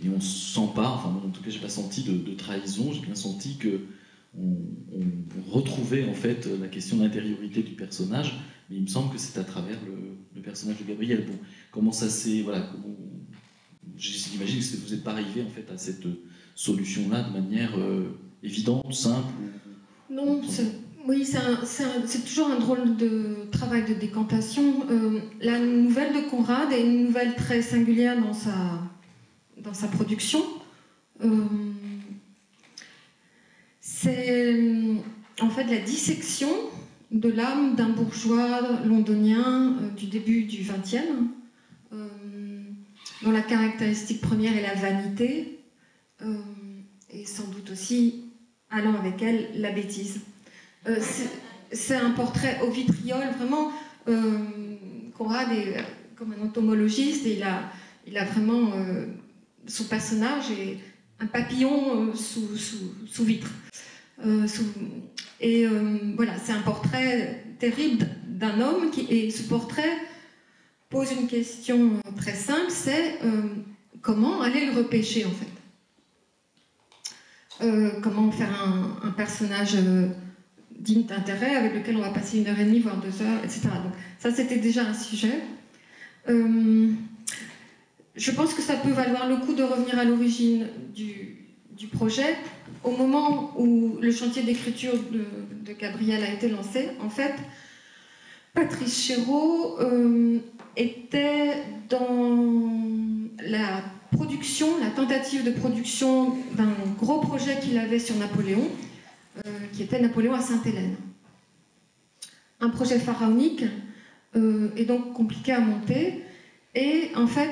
Et on ne sent pas, enfin en tout cas j'ai pas senti de trahison, j'ai bien senti qu'on retrouvait en fait la question d'intériorité du personnage, mais il me semble que c'est à travers le personnage de Gabrielle. Bon, comment ça s'est... Voilà, j'imagine que vous n'êtes pas arrivé en fait à cette solution-là de manière évidente, simple Non, oui, c'est toujours un drôle de travail de décantation. La nouvelle de Conrad est une nouvelle très singulière dans sa production. C'est en fait la dissection de l'âme d'un bourgeois londonien du début du XXe, dont la caractéristique première est la vanité, et sans doute aussi, allant avec elle, la bêtise. C'est un portrait au vitriol, vraiment. Conrad est comme un entomologiste et il a vraiment son personnage est un papillon sous vitre. Voilà, c'est un portrait terrible d'un homme et ce portrait pose une question très simple, c'est comment aller le repêcher en fait. Comment faire un personnage digne d'intérêt avec lequel on va passer 1h30 voire 2 heures, etc. Donc ça c'était déjà un sujet. Je pense que ça peut valoir le coup de revenir à l'origine du projet. Au moment où le chantier d'écriture de Gabrielle a été lancé, en fait, Patrice Chéreau était dans la tentative de production d'un gros projet qu'il avait sur Napoléon, qui était Napoléon à Sainte-Hélène. Un projet pharaonique et donc compliqué à monter. Et en fait,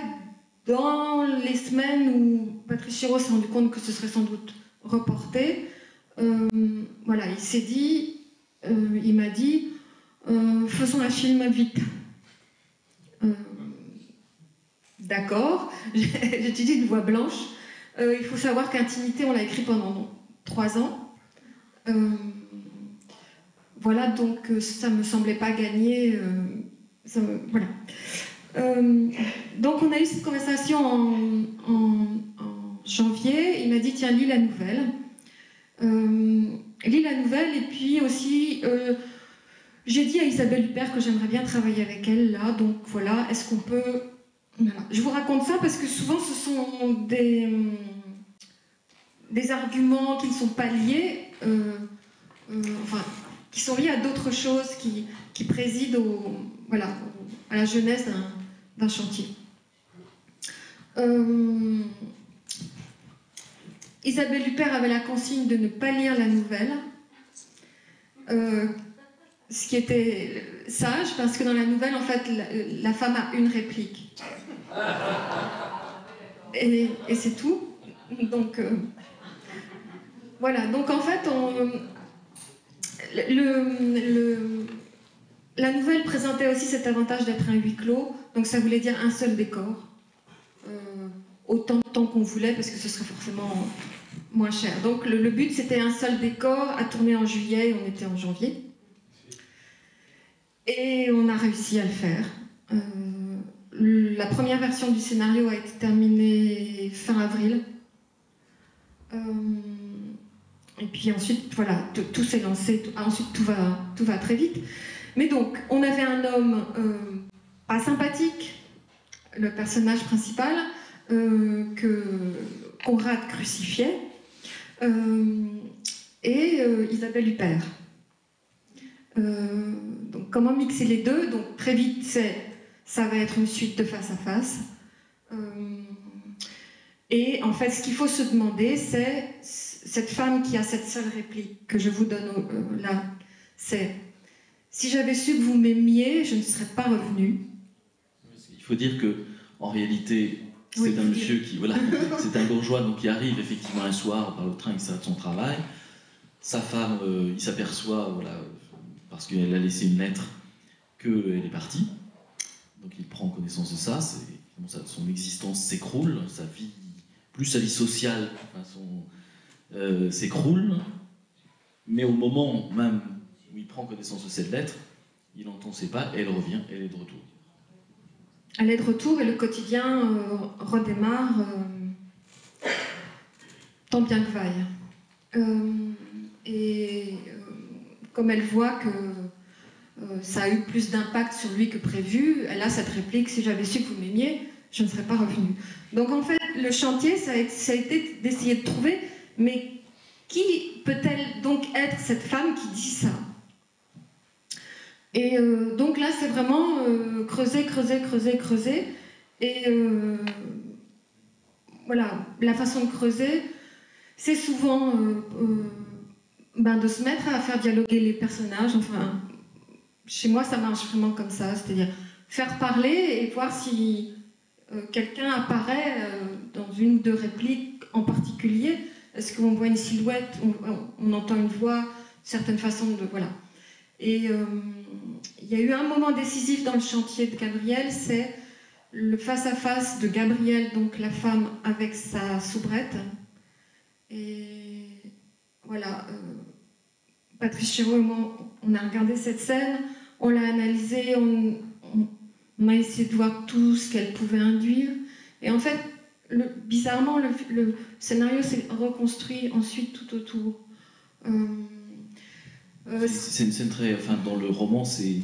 dans les semaines où Patrice Chéreau s'est rendu compte que ce serait sans doute reporté, voilà, il s'est dit, il m'a dit, faisons un film vite. D'accord, j'étudie une voix blanche. Il faut savoir qu'Intimité, on l'a écrit pendant 3 ans. Voilà, donc ça me semblait pas gagné. Voilà. Donc on a eu cette conversation en janvier. Il m'a dit tiens, lis la nouvelle. Lis la nouvelle et puis aussi j'ai dit à Isabelle Huppert que j'aimerais bien travailler avec elle là. Donc voilà, est-ce qu'on peut... Voilà. Je vous raconte ça parce que souvent ce sont des arguments qui ne sont pas liés, enfin, qui sont liés à d'autres choses qui président à la jeunesse d'un chantier. Isabelle Huppert avait la consigne de ne pas lire la nouvelle, ce qui était sage, parce que dans la nouvelle, en fait, la femme a une réplique. Et c'est tout. Donc, Voilà, donc en fait, la nouvelle présentait aussi cet avantage d'être un huis clos, donc ça voulait dire un seul décor, autant de temps qu'on voulait, parce que ce serait forcément moins cher. Donc le but, c'était un seul décor à tourner en juillet, on était en janvier. Et on a réussi à le faire. La première version du scénario a été terminée fin avril. Et puis ensuite, voilà, tout s'est lancé. Ensuite, tout va très vite. Mais donc, on avait un homme pas sympathique, le personnage principal, que Conrad crucifiait, et Isabelle Huppert. Donc, comment mixer les deux? Donc, très vite, ça va être une suite de face à face. Et en fait, ce qu'il faut se demander, c'est cette femme qui a cette seule réplique que je vous donne là, c'est « Si j'avais su que vous m'aimiez, je ne serais pas revenue. » Il faut dire que en réalité, c'est un monsieur qui, voilà, c'est un bourgeois donc qui arrive effectivement un soir par le train, il s'arrête son travail. Sa femme, il s'aperçoit, voilà, parce qu'elle a laissé une lettre, qu'elle est partie. Donc il prend connaissance de ça, son existence s'écroule, sa vie, plus sa vie sociale, s'écroule. Mais au moment même où il prend connaissance de cette lettre, il entend ses pas, elle revient, elle est de retour. Elle est de retour et le quotidien redémarre tant bien que vaille. Comme elle voit que ça a eu plus d'impact sur lui que prévu, elle a cette réplique « Si j'avais su que vous m'aimiez, je ne serais pas revenue ». Donc en fait, le chantier, ça a été d'essayer de trouver, mais qui peut-elle donc être cette femme qui dit ça? Et donc là, c'est vraiment creuser. Et voilà, la façon de creuser, c'est souvent de se mettre à faire dialoguer les personnages. Enfin, chez moi, ça marche vraiment comme ça, c'est-à-dire faire parler et voir si quelqu'un apparaît dans une ou deux répliques en particulier. Est-ce qu'on voit une silhouette, on entend une voix, certaines façons de... Voilà. Et il y a eu un moment décisif dans le chantier de Gabrielle, c'est le face-à-face de Gabrielle, donc la femme, avec sa soubrette. Et voilà, Patrice Chéreau et moi, on a regardé cette scène, on l'a analysée, on a essayé de voir tout ce qu'elle pouvait induire. Et en fait, bizarrement, le scénario s'est reconstruit ensuite tout autour. C'est une scène très... Enfin, dans le roman, c'est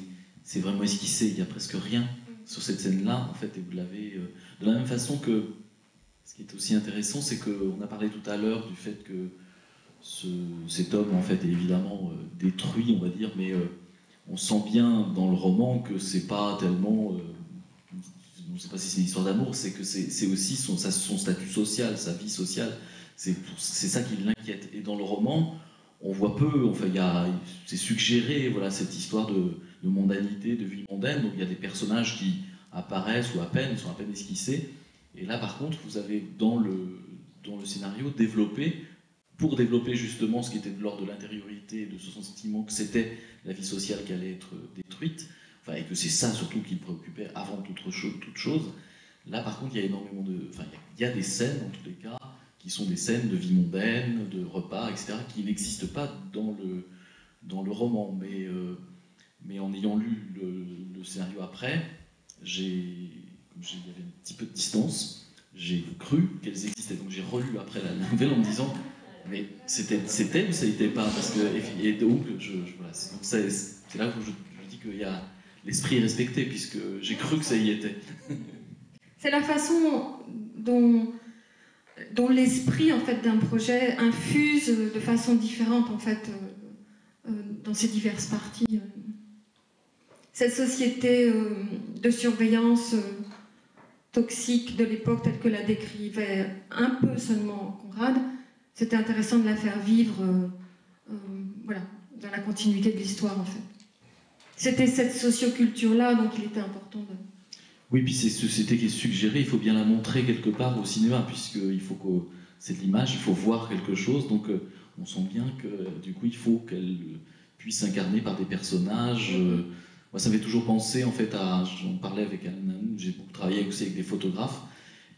vraiment esquissé, il n'y a presque rien sur cette scène-là, en fait, et vous l'avez... de la même façon que... Ce qui est aussi intéressant, c'est qu'on a parlé tout à l'heure du fait que cet homme, en fait, est évidemment détruit, on va dire, mais on sent bien dans le roman que c'est pas tellement... je ne sais pas si c'est une histoire d'amour, c'est que c'est aussi son statut social, sa vie sociale, c'est ça qui l'inquiète. Et dans le roman, on voit peu, enfin, c'est suggéré, voilà, cette histoire de mondanité, de vie mondaine, donc il y a des personnages qui apparaissent ou sont à peine esquissés, et là par contre vous avez dans le scénario pour développer justement ce qui était de l'ordre de l'intériorité, de ce sentiment que c'était la vie sociale qui allait être détruite, enfin, et que c'est ça surtout qui le préoccupait avant toute chose. Là par contre il y a énormément il y a des scènes en tous les cas qui sont des scènes de vie mondaine, de repas, etc., qui n'existent pas dans le roman. Mais en ayant lu le scénario après, comme il y avait un petit peu de distance, j'ai cru qu'elles existaient. Donc j'ai relu après la nouvelle en me disant, mais c'était ou ça n'était pas? Parce que, et donc, voilà, c'est là où je dis qu'il y a l'esprit respecté, puisque j'ai cru que ça y était. C'est la façon dont l'esprit en fait d'un projet infuse de façon différente en fait dans ces diverses parties. Cette société de surveillance toxique de l'époque telle que la décrivait un peu seulement Conrad, c'était intéressant de la faire vivre voilà, dans la continuité de l'histoire en fait. C'était cette socioculture-là, donc il était important de... Oui, puis c'est cette société qui est suggérée, il faut bien la montrer quelque part au cinéma, puisqu'il faut que c'est de l'image, il faut voir quelque chose, donc on sent bien que du coup il faut qu'elle puisse s'incarner par des personnages. Moi ça me fait toujours penser en fait à, j'en parlais avec j'ai beaucoup travaillé aussi avec des photographes,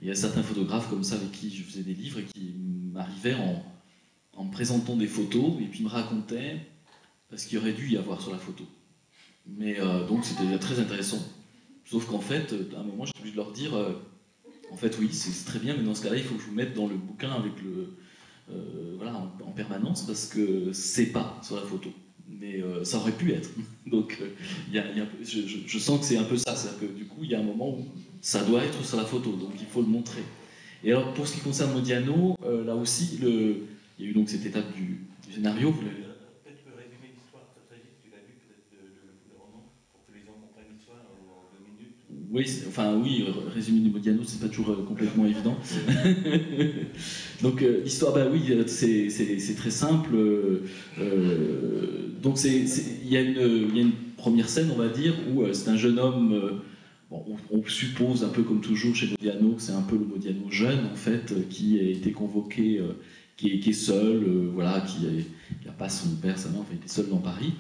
et il y a certains photographes comme ça avec qui je faisais des livres et qui m'arrivaient en me présentant des photos et puis me racontaient ce qu'il aurait dû y avoir sur la photo. Mais donc c'était très intéressant. Sauf qu'en fait, à un moment, j'ai obligé de leur dire en fait, oui, c'est très bien, mais dans ce cas-là, il faut que je vous mette dans le bouquin avec voilà, en permanence, parce que c'est pas sur la photo. Mais ça aurait pu être. Donc, je sens que c'est un peu ça. C'est-à-dire que du coup, il y a un moment où ça doit être sur la photo, donc il faut le montrer. Et alors, pour ce qui concerne Modiano, là aussi, il y a eu donc cette étape du scénario. Peut-être que résumer l'histoire très vite, tu l'as vu peut-être le roman, pour que les gens comprennent l'histoire en 2 minutes. Oui, résumer du Modiano, c'est pas toujours complètement évident. Donc l'histoire, bah oui, c'est très simple. Donc il y a une première scène, on va dire, où c'est un jeune homme. Bon, on suppose un peu comme toujours chez Modiano que c'est un peu le Modiano jeune en fait, qui a été convoqué, qui est seul, voilà, qui n'a pas son père, sa mère, enfin il est seul dans Paris,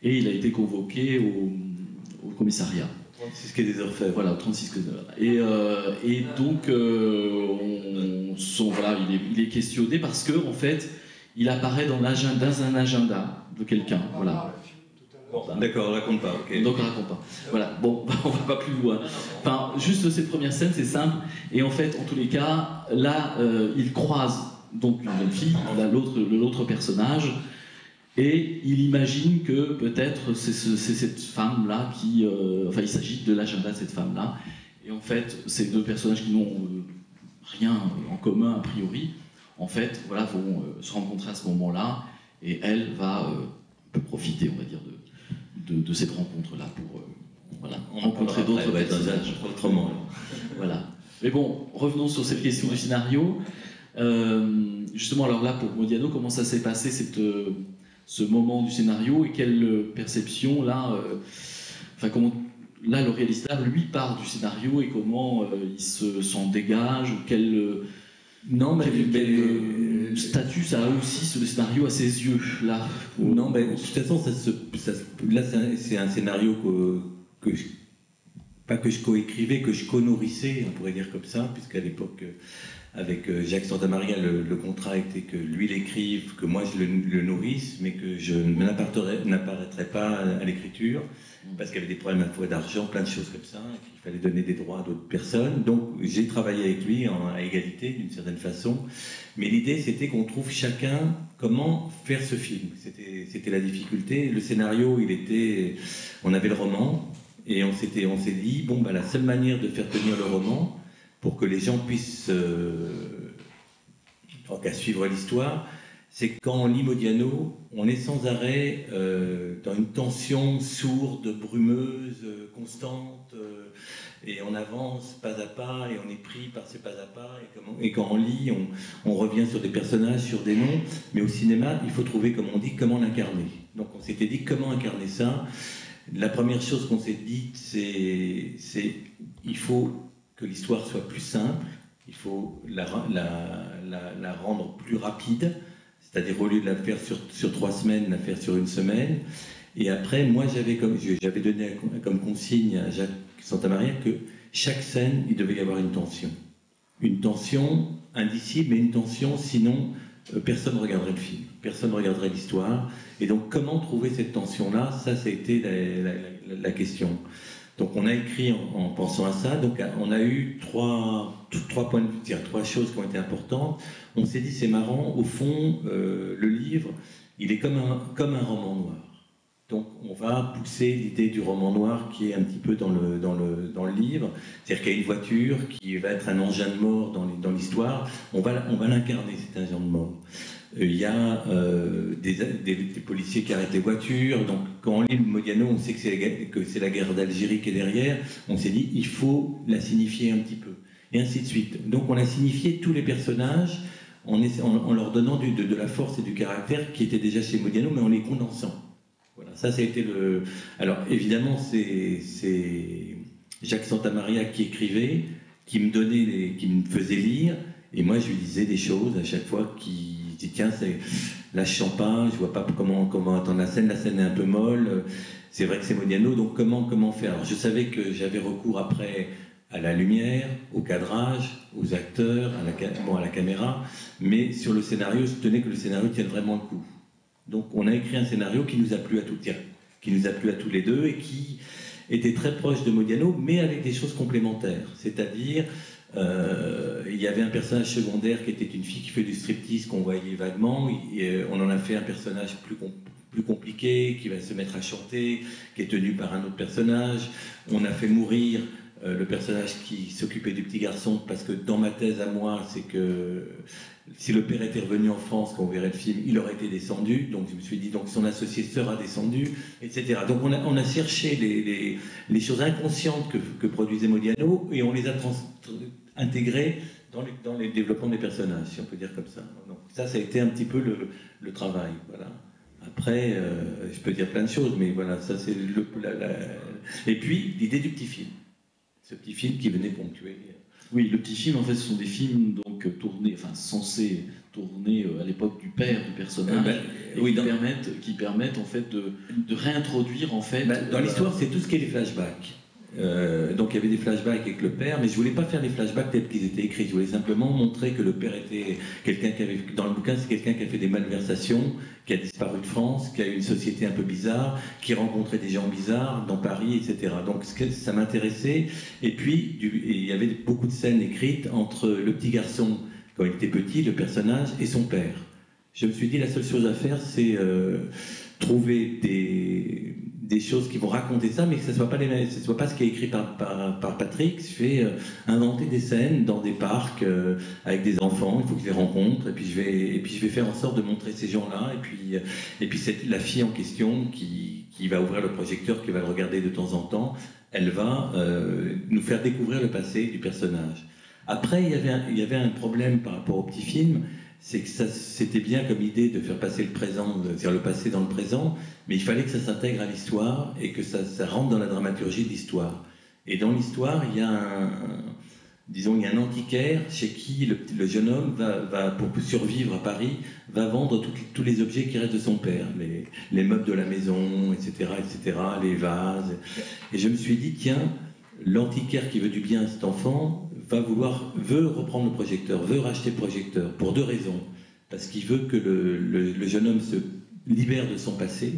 et il a été convoqué au commissariat. 36 quai des Orfèvres. Voilà, au 36 quai des Orfèvres. Et donc, voilà, il est questionné parce que, en fait, il apparaît dans un agenda de quelqu'un. Voilà. D'accord, on raconte pas. Okay. Donc on raconte pas. Voilà. Bon, on va pas plus loin. Enfin, juste cette première scène, c'est simple. Et en fait, en tous les cas, là, il croise donc une jeune fille, l'autre personnage. Et il imagine que peut-être c'est cette femme-là qui... enfin, il s'agit de l'agenda de cette femme-là. Et en fait, ces deux personnages qui n'ont rien en commun a priori, en fait, voilà, vont se rencontrer à ce moment-là. Et elle va un peu profiter, on va dire, de cette rencontre-là pour voilà, rencontrer d'autres personnages. Autrement. Voilà. Mais bon, revenons sur cette question du scénario. Justement, alors là, pour Modiano, comment ça s'est passé ce moment du scénario et quelle perception là, enfin comment là le réalisateur lui part du scénario et comment il s'en dégage ou quel statut ça a aussi le scénario à ses yeux là. Non, mais de toute façon là c'est un scénario pas que je coécrivais, que je co-nourrissais, on pourrait dire comme ça, puisqu'à l'époque avec Jacques Santamaria, le contrat était que lui l'écrive, que moi je le nourrisse, mais que je n'apparaîtrais pas à l'écriture, parce qu'il y avait des problèmes à la fois d'argent, plein de choses comme ça, qu'il fallait donner des droits à d'autres personnes. Donc j'ai travaillé avec lui à égalité, d'une certaine façon. Mais l'idée, c'était qu'on trouve chacun comment faire ce film. C'était la difficulté. Le scénario, on avait le roman, et on s'est dit, bon, bah, la seule manière de faire tenir le roman, pour que les gens puissent, en cas suivre l'histoire, c'est que quand on lit Modiano, on est sans arrêt dans une tension sourde, brumeuse, constante, et on avance pas à pas, et on est pris par ces pas à pas, et quand on lit, on revient sur des personnages, sur des noms, mais au cinéma, il faut trouver, comme on dit, comment l'incarner. Donc on s'était dit, comment incarner ça? La première chose qu'on s'est dit, c'est il faut que l'histoire soit plus simple, il faut la rendre plus rapide, c'est-à-dire au lieu de la faire sur 3 semaines, la faire sur 1 semaine. Et après, moi, j'avais donné comme consigne à Jacques Santamaria que chaque scène, il devait y avoir une tension. Une tension indicible, mais une tension, sinon, personne ne regarderait le film, personne ne regarderait l'histoire. Et donc, comment trouver cette tension-là? Ça a été la question. Donc on a écrit en pensant à ça, donc on a eu trois points de vue, 3 choses qui ont été importantes. On s'est dit, c'est marrant, au fond, le livre, il est comme un roman noir. Donc on va pousser l'idée du roman noir qui est un petit peu dans le livre, c'est-à-dire qu'il y a une voiture qui va être un engin de mort dans l'histoire, on va l'incarner, cet engin de mort. Il y a des policiers qui arrêtent les voitures, donc quand on lit Modiano, on sait que c'est la guerre d'Algérie qui est derrière, on s'est dit, il faut la signifier un petit peu, et ainsi de suite. Donc on a signifié tous les personnages en leur donnant de la force et du caractère qui était déjà chez Modiano, mais en les condensant. Voilà, ça a été le... Alors évidemment, c'est Jacques Santamaria qui écrivait, qui me faisait lire, et moi je lui disais des choses à chaque fois qui dis tiens, là je chante pas, je vois pas comment attendre la scène est un peu molle, c'est vrai que c'est Modiano, donc comment faire? Alors je savais que j'avais recours après à la lumière, au cadrage, aux acteurs, à la caméra, mais sur le scénario, je tenais que le scénario tienne vraiment le coup. Donc on a écrit un scénario qui nous a plu à tous les deux et qui était très proche de Modiano, mais avec des choses complémentaires. C'est-à-dire, il y avait un personnage secondaire qui était une fille qui fait du striptease qu'on voyait vaguement, et on en a fait un personnage plus compliqué, qui va se mettre à chanter, qui est tenu par un autre personnage. On a fait mourir le personnage qui s'occupait du petit garçon, parce que dans ma thèse à moi, c'est que si le père était revenu en France, quand on verrait le film, il aurait été descendu, donc je me suis dit, donc son associé sera descendu, etc. Donc on a cherché les choses inconscientes que produisait Modiano, et on les a intégrées dans les développements des personnages, si on peut dire comme ça. Donc ça a été un petit peu le travail, voilà. Après, je peux dire plein de choses, mais voilà, ça c'est Et puis, l'idée du petit film. Ce petit film qui venait ponctuer. Oui, le petit film, en fait, ce sont des films donc tournés, enfin censés tourner à l'époque du père du personnage, qui permettent en fait de réintroduire en fait. Dans l'histoire, c'est tout ce qui est les flashbacks. Donc il y avait des flashbacks avec le père, mais je voulais pas faire les flashbacks tels qu'ils étaient écrits. Je voulais simplement montrer que le père était quelqu'un qui avait, dans le bouquin, c'est quelqu'un qui a fait des malversations, qui a disparu de France, qui a eu une société un peu bizarre, qui rencontrait des gens bizarres dans Paris, etc. Donc ça m'intéressait. Et puis il y avait beaucoup de scènes écrites entre le petit garçon quand il était petit, le personnage, et son père. Je me suis dit la seule chose à faire, c'est trouver des choses qui vont raconter ça, mais que ce ne soit pas ce qui est écrit par Patrick. Je fais inventer des scènes dans des parcs avec des enfants, il faut que je les rencontre, et puis je vais faire en sorte de montrer ces gens-là, et puis c'est la fille en question qui va ouvrir le projecteur, qui va le regarder de temps en temps, elle va nous faire découvrir le passé du personnage. Après, il y avait un problème par rapport au petit film, c'est que c'était bien comme idée de faire passer le présent, c'est-à-dire le passé dans le présent, mais il fallait que ça s'intègre à l'histoire et que ça rentre dans la dramaturgie de l'histoire. Et dans l'histoire, il y a un antiquaire chez qui le jeune homme va, pour survivre à Paris, va vendre tous les objets qui restent de son père, les meubles de la maison, etc., les vases. Et je me suis dit, tiens, l'antiquaire qui veut du bien à cet enfant veut reprendre le projecteur, veut racheter le projecteur, pour deux raisons. Parce qu'il veut que le jeune homme se libère de son passé,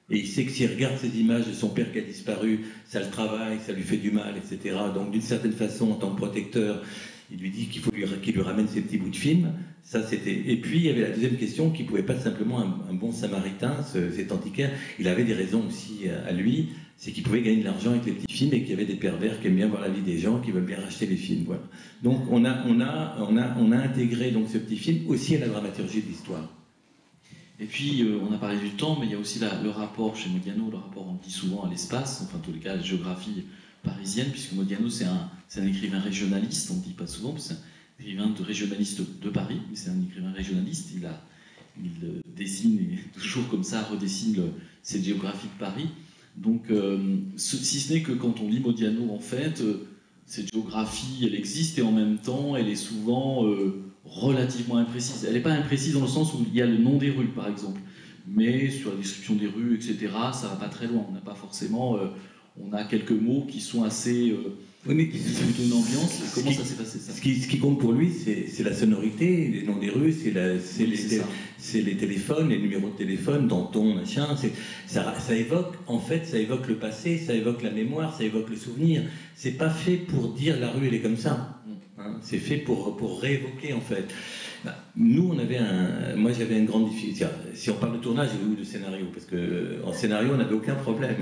et il sait que s'il regarde ces images de son père qui a disparu, ça le travaille, ça lui fait du mal, etc. Donc d'une certaine façon, en tant que protecteur, il lui dit qu'il faut qu'il lui ramène ses petits bouts de film. Ça, c'était... Et puis il y avait la deuxième question, qu'il ne pouvait pas simplement un bon samaritain, cet antiquaire, il avait des raisons aussi à lui, c'est qu'il pouvait gagner de l'argent avec les petits films et qu'il y avait des pervers qui aiment bien voir la vie des gens, qui veulent bien racheter les films. Voilà. Donc on a intégré donc ce petit film aussi à la dramaturgie de l'histoire. Et puis on a parlé du temps, mais il y a aussi le rapport chez Modiano, le rapport on dit souvent à l'espace, enfin en tous les cas à la géographie parisienne, puisque Modiano c'est un écrivain régionaliste, on ne dit pas souvent, c'est un écrivain régionaliste de Paris, mais c'est un écrivain régionaliste, il dessine et toujours comme ça redessine cette géographie de Paris. Donc, si ce n'est que quand on lit Modiano, en fait, cette géographie, elle existe et en même temps, elle est souvent relativement imprécise. Elle n'est pas imprécise dans le sens où il y a le nom des rues, par exemple. Mais sur la description des rues, etc., ça ne va pas très loin. On n'a pas forcément... on a quelques mots qui sont assez... Oui, mais c'est plutôt une ambiance. Comment ça s'est passé, ça? Ce qui compte pour lui, c'est la sonorité, les noms des rues, c'est les téléphones, les numéros de téléphone, Danton, machin. Ça évoque, en fait, ça évoque le passé, ça évoque la mémoire, ça évoque le souvenir. C'est pas fait pour dire la rue, elle est comme ça. Hein, c'est fait pour réévoquer, en fait. Nous, moi j'avais une grande difficulté. Si on parle de tournage ou de scénario, parce qu'en scénario, on n'avait aucun problème.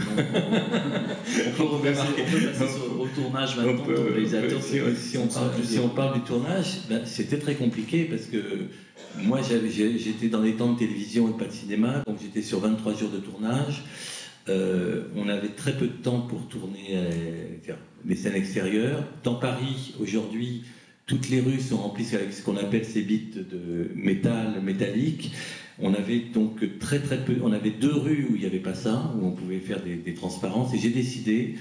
On peut passer au tournage maintenant, au réalisateur. Si on parle du tournage, c'était très compliqué parce que moi j'étais dans les temps de télévision et pas de cinéma, donc j'étais sur 23 jours de tournage. On avait très peu de temps pour tourner les scènes extérieures. Dans Paris, aujourd'hui, toutes les rues sont remplies avec ce qu'on appelle ces bits de métal, métallique. On avait donc très peu. On avait 2 rues où il n'y avait pas ça, où on pouvait faire des transparences. Et j'ai décidé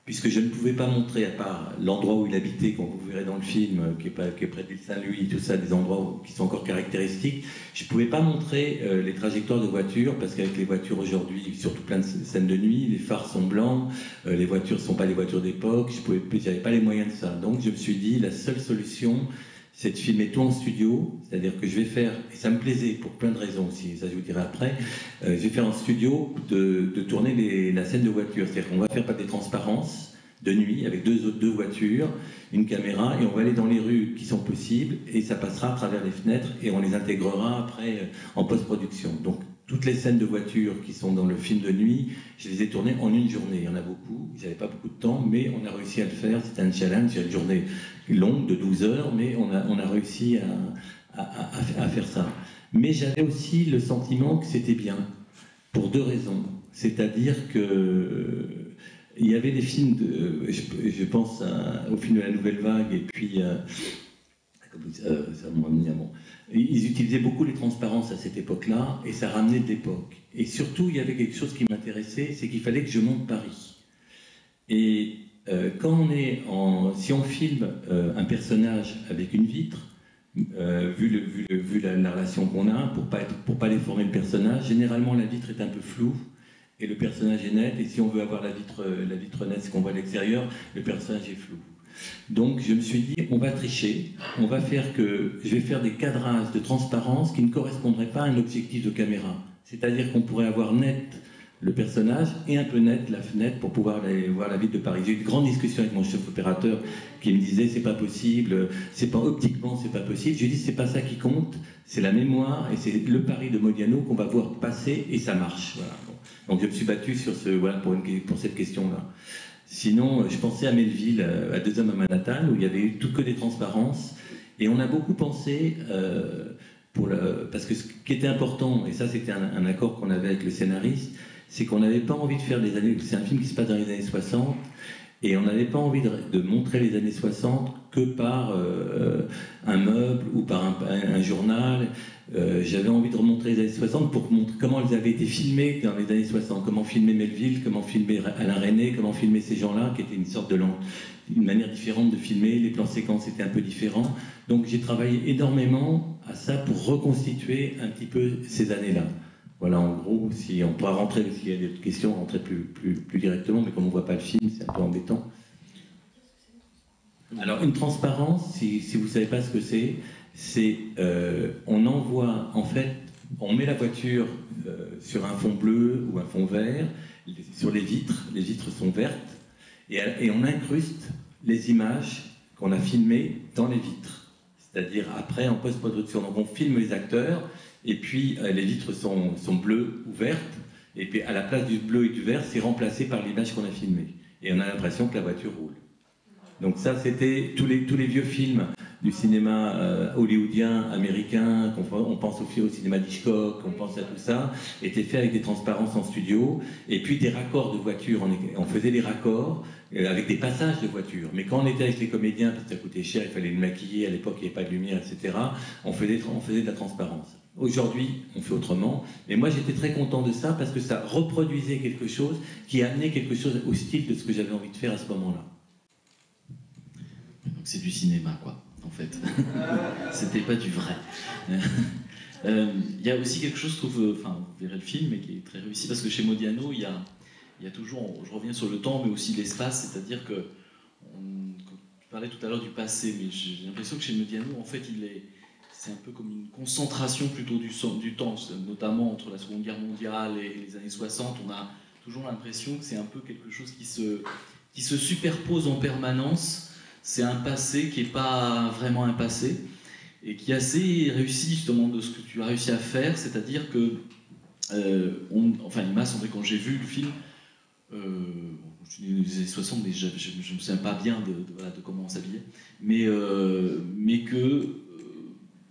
puisque je ne pouvais pas montrer, à part l'endroit où il habitait, qu'on vous verrez dans le film, qui est près de l'île Saint-Louis, tout ça, des endroits qui sont encore caractéristiques, je ne pouvais pas montrer les trajectoires de voitures, parce qu'avec les voitures aujourd'hui, surtout plein de scènes de nuit, les phares sont blancs, les voitures ne sont pas les voitures d'époque, je n'avais pas les moyens de ça. Donc je me suis dit, la seule solution, c'est de filmer tout en studio, c'est-à-dire que je vais faire, et ça me plaisait pour plein de raisons aussi, ça je vous dirai après, je vais faire en studio de tourner la scène de voiture, c'est-à-dire qu'on va faire pas des transparences de nuit avec deux voitures, une caméra, et on va aller dans les rues qui sont possibles, et ça passera à travers les fenêtres, et on les intégrera après en post-production. Donc toutes les scènes de voiture qui sont dans le film de nuit, je les ai tournées en une journée. Il y en a beaucoup, j'avais pas beaucoup de temps, mais on a réussi à le faire. C'était un challenge, une journée longue de 12 heures, mais on a réussi à faire ça. Mais j'avais aussi le sentiment que c'était bien, pour deux raisons. C'est-à-dire que il y avait des films, je pense au film de la Nouvelle Vague, et puis ça m'a mis à bon. Ils utilisaient beaucoup les transparences à cette époque-là, et ça ramenait de l'époque. Et surtout, il y avait quelque chose qui m'intéressait, c'est qu'il fallait que je monte Paris. Et si on filme un personnage avec une vitre, vu la relation qu'on a, pour pas déformer le personnage, généralement la vitre est un peu floue, et le personnage est net, et si on veut avoir la vitre nette, ce qu'on voit à l'extérieur, le personnage est flou. Donc je me suis dit, on va tricher, je vais faire des cadrages de transparence qui ne correspondraient pas à un objectif de caméra. C'est-à-dire qu'on pourrait avoir net le personnage et un peu net la fenêtre pour pouvoir aller voir la ville de Paris. J'ai eu une grande discussion avec mon chef opérateur qui me disait, c'est pas possible, optiquement c'est pas possible. Je lui ai dit, c'est pas ça qui compte, c'est la mémoire et c'est le Paris de Modiano qu'on va voir passer et ça marche. Voilà. Donc je me suis battu pour cette question-là. Sinon, je pensais à Melville, à 2 hommes à Manhattan, où il y avait eu que des transparences. Et on a beaucoup pensé, parce que ce qui était important, et ça c'était un accord qu'on avait avec le scénariste, c'est qu'on n'avait pas envie de faire c'est un film qui se passe dans les années 60, et on n'avait pas envie de montrer les années 60 que par un meuble ou par un journal. J'avais envie de remontrer les années 60 pour montrer comment elles avaient été filmées dans les années 60, comment filmer Melville, comment filmer Alain Resnais, comment filmer ces gens-là, qui étaient une manière différente de filmer, les plans séquences étaient un peu différents. Donc j'ai travaillé énormément à ça pour reconstituer un petit peu ces années-là. Voilà, en gros, si on pourra rentrer, s'il y a des questions, rentrer plus directement, mais comme on ne voit pas le film, c'est un peu embêtant. Alors, une transparence, si vous ne savez pas ce que c'est on envoie, en fait, on met la voiture sur un fond bleu ou un fond vert, sur les vitres sont vertes, et on incruste les images qu'on a filmées dans les vitres. C'est-à-dire après, en post-production. Donc on filme les acteurs, et puis les vitres sont bleues ou vertes, et puis à la place du bleu et du vert, c'est remplacé par l'image qu'on a filmée. Et on a l'impression que la voiture roule. Donc ça, c'était tous les vieux films du cinéma hollywoodien, américain, on pense au cinéma d'Hitchcock, on pense à tout ça, étaient faits avec des transparences en studio, et puis des raccords de voitures. On faisait des raccords avec des passages de voitures. Mais quand on était avec les comédiens, parce que ça coûtait cher, il fallait le maquiller, à l'époque il n'y avait pas de lumière, etc., on faisait de la transparence. Aujourd'hui, on fait autrement, mais moi j'étais très content de ça parce que ça reproduisait quelque chose qui amenait quelque chose au style de ce que j'avais envie de faire à ce moment-là. Donc c'est du cinéma, quoi, en fait. C'était pas du vrai. Il y a aussi quelque chose, je trouve, enfin, vous verrez le film, mais qui est très réussi, parce que chez Modiano, il y a toujours, je reviens sur le temps, mais aussi l'espace, c'est-à-dire que, tu parlais tout à l'heure du passé, mais j'ai l'impression que chez Modiano, en fait, c'est un peu comme une concentration plutôt du temps, notamment entre la Seconde Guerre mondiale et les années 60, on a toujours l'impression que c'est un peu quelque chose qui se superpose en permanence. C'est un passé qui n'est pas vraiment un passé, et qui est assez réussi justement de ce que tu as réussi à faire, c'est-à-dire que, il m'a semblé quand j'ai vu le film, je suis né dans les années 60, mais je ne me souviens pas bien de comment on s'habillait, mais que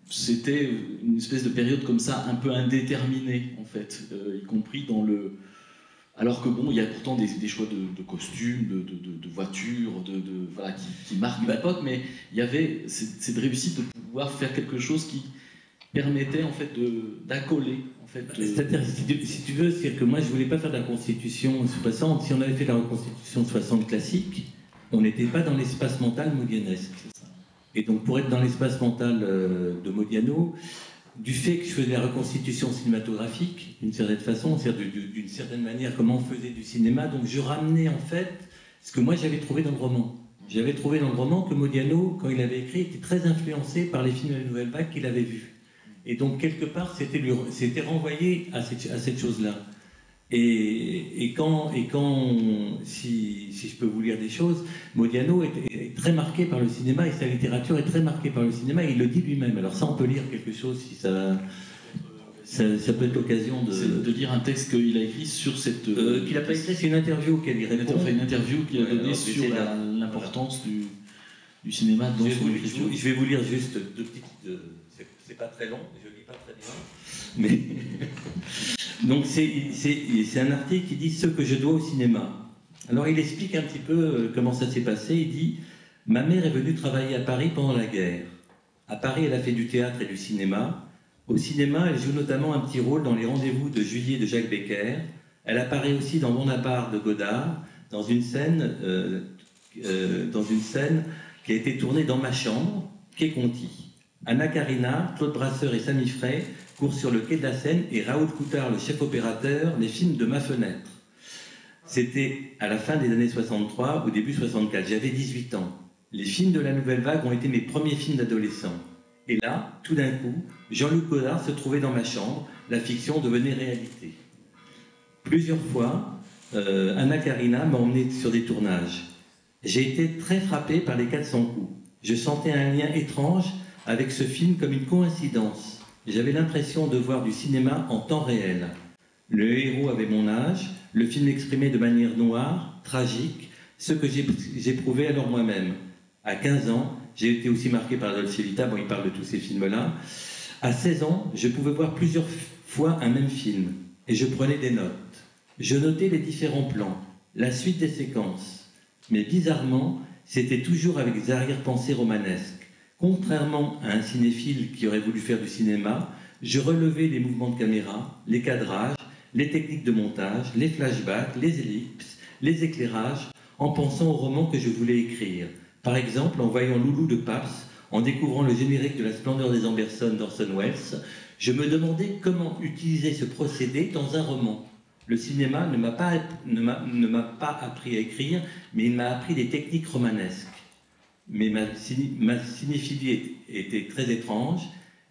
c'était une espèce de période comme ça, un peu indéterminée, en fait, y compris dans le... Alors que bon, il y a pourtant des choix de costumes, de voitures, qui marquent l'époque, mais il y avait cette réussite de pouvoir faire quelque chose permettait en fait d'accoler en fait. C'est-à-dire, si tu veux, c'est que moi je voulais pas faire de la Constitution 60. Si on avait fait la Constitution 60 classique, on n'était pas dans l'espace mental modianesque. Et donc pour être dans l'espace mental de Modiano, du fait que je faisais la reconstitution cinématographique, d'une certaine façon, c'est-à-dire d'une certaine manière comment on faisait du cinéma, donc je ramenais en fait ce que moi j'avais trouvé dans le roman. J'avais trouvé dans le roman que Modiano, quand il avait écrit, était très influencé par les films de la Nouvelle Vague qu'il avait vus. Et donc quelque part, c'était renvoyé à cette chose-là. Et quand si je peux vous lire des choses, Modiano est très marqué par le cinéma et sa littérature est très marquée par le cinéma et il le dit lui-même. Alors ça, on peut lire quelque chose si ça peut être l'occasion de lire un texte qu'il a écrit sur cette... qu'il n'a pas écrit, c'est une interview auquel il répond. Une interview qu'il a donnée sur l'importance du cinéma dans son écriture. Je vais vous lire juste deux petites... c'est pas très long, je lis pas très bien. Mais... Donc c'est un article qui dit « Ce que je dois au cinéma ». Alors il explique un petit peu comment ça s'est passé. Il dit « Ma mère est venue travailler à Paris pendant la guerre. À Paris, elle a fait du théâtre et du cinéma. Au cinéma, elle joue notamment un petit rôle dans les Rendez-vous de juillet de Jacques Becker. Elle apparaît aussi dans Bonaparte de Godard, dans une scène qui a été tournée dans ma chambre, quai Conti. Anna Karina, Claude Brasseur et Samy Frey courent sur le quai de la Seine et Raoul Coutard, le chef opérateur, les films de ma fenêtre. C'était à la fin des années 63, au début 64. J'avais 18 ans. Les films de la Nouvelle Vague ont été mes premiers films d'adolescent. Et là, tout d'un coup, Jean-Luc Godard se trouvait dans ma chambre, la fiction devenait réalité. Plusieurs fois, Anna Karina m'a emmené sur des tournages. J'ai été très frappé par les 400 coups. Je sentais un lien étrange avec ce film comme une coïncidence. J'avais l'impression de voir du cinéma en temps réel. Le héros avait mon âge, le film exprimait de manière noire, tragique, ce que j'éprouvais alors moi-même. À 15 ans, j'ai été aussi marqué par Dolce Vita, bon, il parle de tous ces films-là. À 16 ans, je pouvais voir plusieurs fois un même film, et je prenais des notes. Je notais les différents plans, la suite des séquences. Mais bizarrement, c'était toujours avec des arrière-pensées romanesques. Contrairement à un cinéphile qui aurait voulu faire du cinéma, je relevais les mouvements de caméra, les cadrages, les techniques de montage, les flashbacks, les ellipses, les éclairages, en pensant au roman que je voulais écrire. Par exemple, en voyant Loulou de Pabst, en découvrant le générique de La Splendeur des Amberson d'Orson Welles, je me demandais comment utiliser ce procédé dans un roman. Le cinéma ne m'a pas appris à écrire, mais il m'a appris des techniques romanesques. Mais ma cinéphilie était très étrange,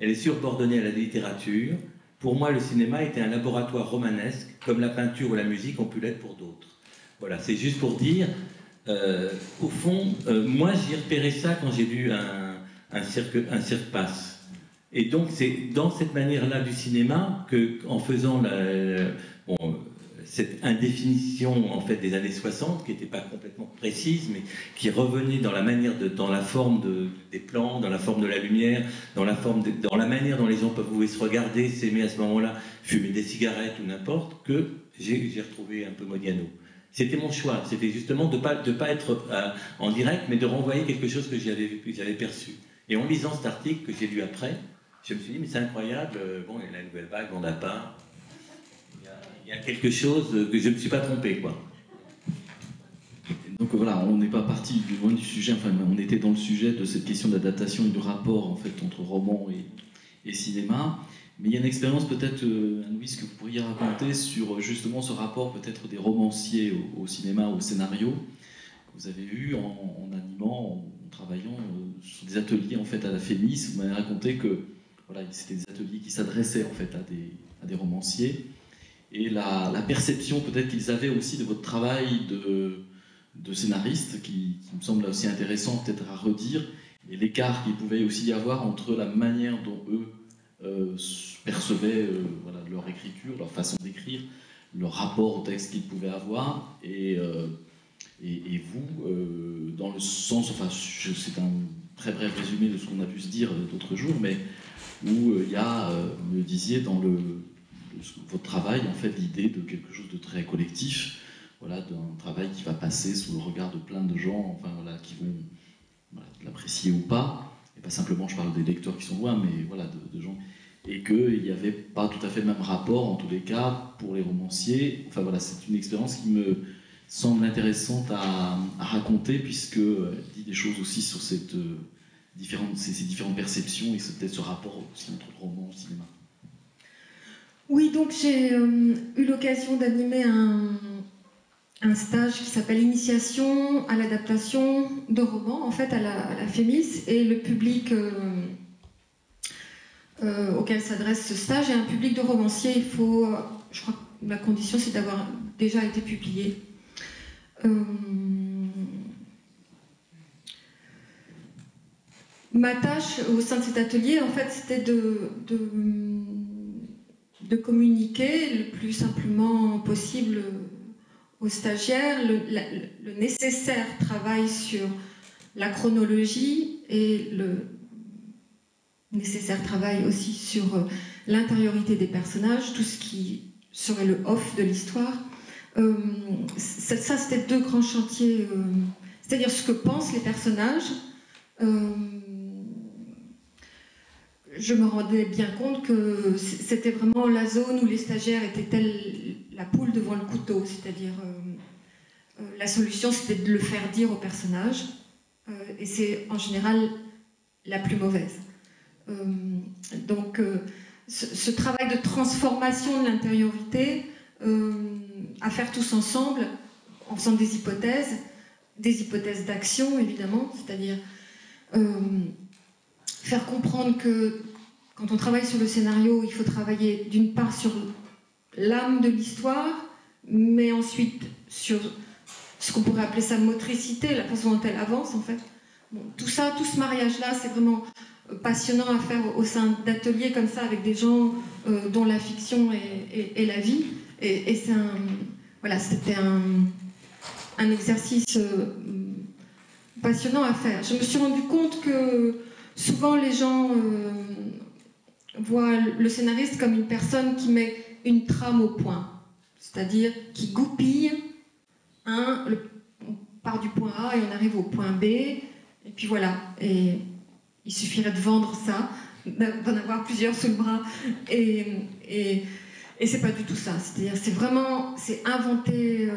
elle est subordonnée à la littérature. Pour moi, le cinéma était un laboratoire romanesque, comme la peinture ou la musique ont pu l'être pour d'autres. Voilà, c'est juste pour dire, au fond, moi j'y repérais ça quand j'ai lu un cirque passe. Et donc c'est dans cette manière-là du cinéma qu'en faisant cette indéfinition en fait des années 60 qui n'était pas complètement précise mais qui revenait dans la manière dans la forme des plans, dans la forme de la lumière, dans la manière dont les gens pouvaient se regarder, s'aimer à ce moment-là, fumer des cigarettes ou n'importe, que j'ai retrouvé un peu Modiano. C'était mon choix, c'était justement de pas être en direct mais de renvoyer quelque chose que j'avais perçu. Et en lisant cet article que j'ai lu après, je me suis dit mais c'est incroyable, bon il y a la Nouvelle Vague, on n'a pas... Il y a quelque chose que je ne me suis pas trompé, quoi. Donc voilà, on n'est pas parti du loin du sujet, enfin on était dans le sujet de cette question d'adaptation et du rapport en fait entre roman et cinéma. Mais il y a une expérience peut-être, Anne-Louise, que vous pourriez raconter sur justement ce rapport peut-être des romanciers au cinéma, au scénario, que vous avez eu en animant, en travaillant sur des ateliers en fait à la Fémis. Vous m'avez raconté que voilà, c'était des ateliers qui s'adressaient en fait à des romanciers. Et la perception peut-être qu'ils avaient aussi de votre travail de scénariste, qui me semble aussi intéressant peut-être à redire, et l'écart qu'il pouvait aussi y avoir entre la manière dont eux percevaient voilà, leur écriture, leur façon d'écrire, leur rapport au texte qu'ils pouvaient avoir, et vous, dans le sens, enfin c'est un très bref résumé de ce qu'on a pu se dire d'autres jours, mais où il y a, vous le disiez, dans votre travail, en fait, l'idée de quelque chose de très collectif, voilà, d'un travail qui va passer sous le regard de plein de gens, enfin, voilà, qui vont voilà, l'apprécier ou pas, et pas simplement, je parle des lecteurs qui sont loin, mais voilà, de gens. et qu'il n'y avait pas tout à fait le même rapport, en tous les cas, pour les romanciers. Enfin voilà, c'est une expérience qui me semble intéressante à raconter, puisqu'elle dit des choses aussi sur ces différentes perceptions, et c'est peut-être ce rapport aussi entre le roman et le cinéma. Oui, donc j'ai eu l'occasion d'animer un stage qui s'appelle Initiation à l'adaptation de romans, en fait, à la FEMIS, et le public auquel s'adresse ce stage est un public de romanciers. Il faut, je crois que la condition, c'est d'avoir déjà été publié. Ma tâche au sein de cet atelier, en fait, c'était de communiquer le plus simplement possible aux stagiaires le nécessaire travail sur la chronologie et le nécessaire travail aussi sur l'intériorité des personnages, tout ce qui serait le off de l'histoire. Ça, c'était deux grands chantiers, c'est-à-dire ce que pensent les personnages. Je me rendais bien compte que c'était vraiment la zone où les stagiaires étaient telle la poule devant le couteau, c'est-à-dire la solution c'était de le faire dire au personnage, et c'est en général la plus mauvaise. Donc ce travail de transformation de l'intériorité à faire tous ensemble en faisant des hypothèses d'action évidemment, c'est-à-dire faire comprendre que quand on travaille sur le scénario, il faut travailler d'une part sur l'âme de l'histoire, mais ensuite sur ce qu'on pourrait appeler sa motricité, la façon dont elle avance en fait. Bon, tout ça, tout ce mariage-là, c'est vraiment passionnant à faire au sein d'ateliers comme ça, avec des gens dont la fiction est la vie. Et c'est voilà, c'était un exercice passionnant à faire. Je me suis rendu compte que souvent les gens voient le scénariste comme une personne qui met une trame au point, c'est-à-dire qui goupille, on part du point A et on arrive au point B, et puis voilà. Et il suffirait de vendre ça, d'en avoir plusieurs sous le bras, et c'est pas du tout ça. C'est-à-dire, c'est inventer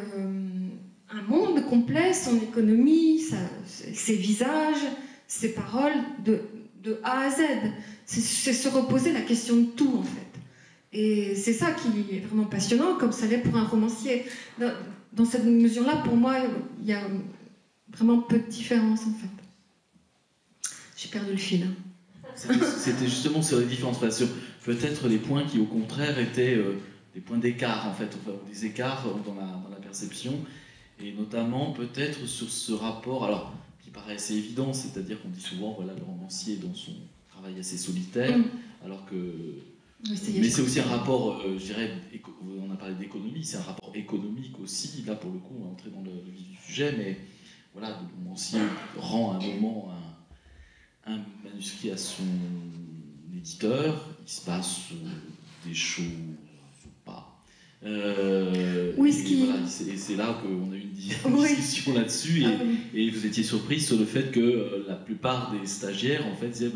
un monde complet, son économie, ses visages, ses paroles, de A à Z. C'est se reposer la question de tout, en fait. Et c'est ça qui est vraiment passionnant, comme ça l'est pour un romancier. Dans cette mesure-là, pour moi, il y a vraiment peu de différence, en fait. J'ai perdu le fil. C'était justement sur les différences, sur peut-être les points qui, au contraire, étaient des points d'écart, en fait, enfin, des écarts dans la perception, et notamment peut-être sur ce rapport, alors, qui paraît assez évident, c'est-à-dire qu'on dit souvent, voilà, le romancier est dans son travail assez solitaire, alors que... Mais c'est aussi un rapport, je dirais, on a parlé d'économie, c'est un rapport économique aussi, là pour le coup on va entrer dans le vif du sujet, mais voilà, le romancier rend à un moment un manuscrit à son éditeur, il se passe des choses ou pas. Oui, et c'est là qu'on a eu une discussion là-dessus, et vous étiez surprise sur le fait que la plupart des stagiaires en fait disaient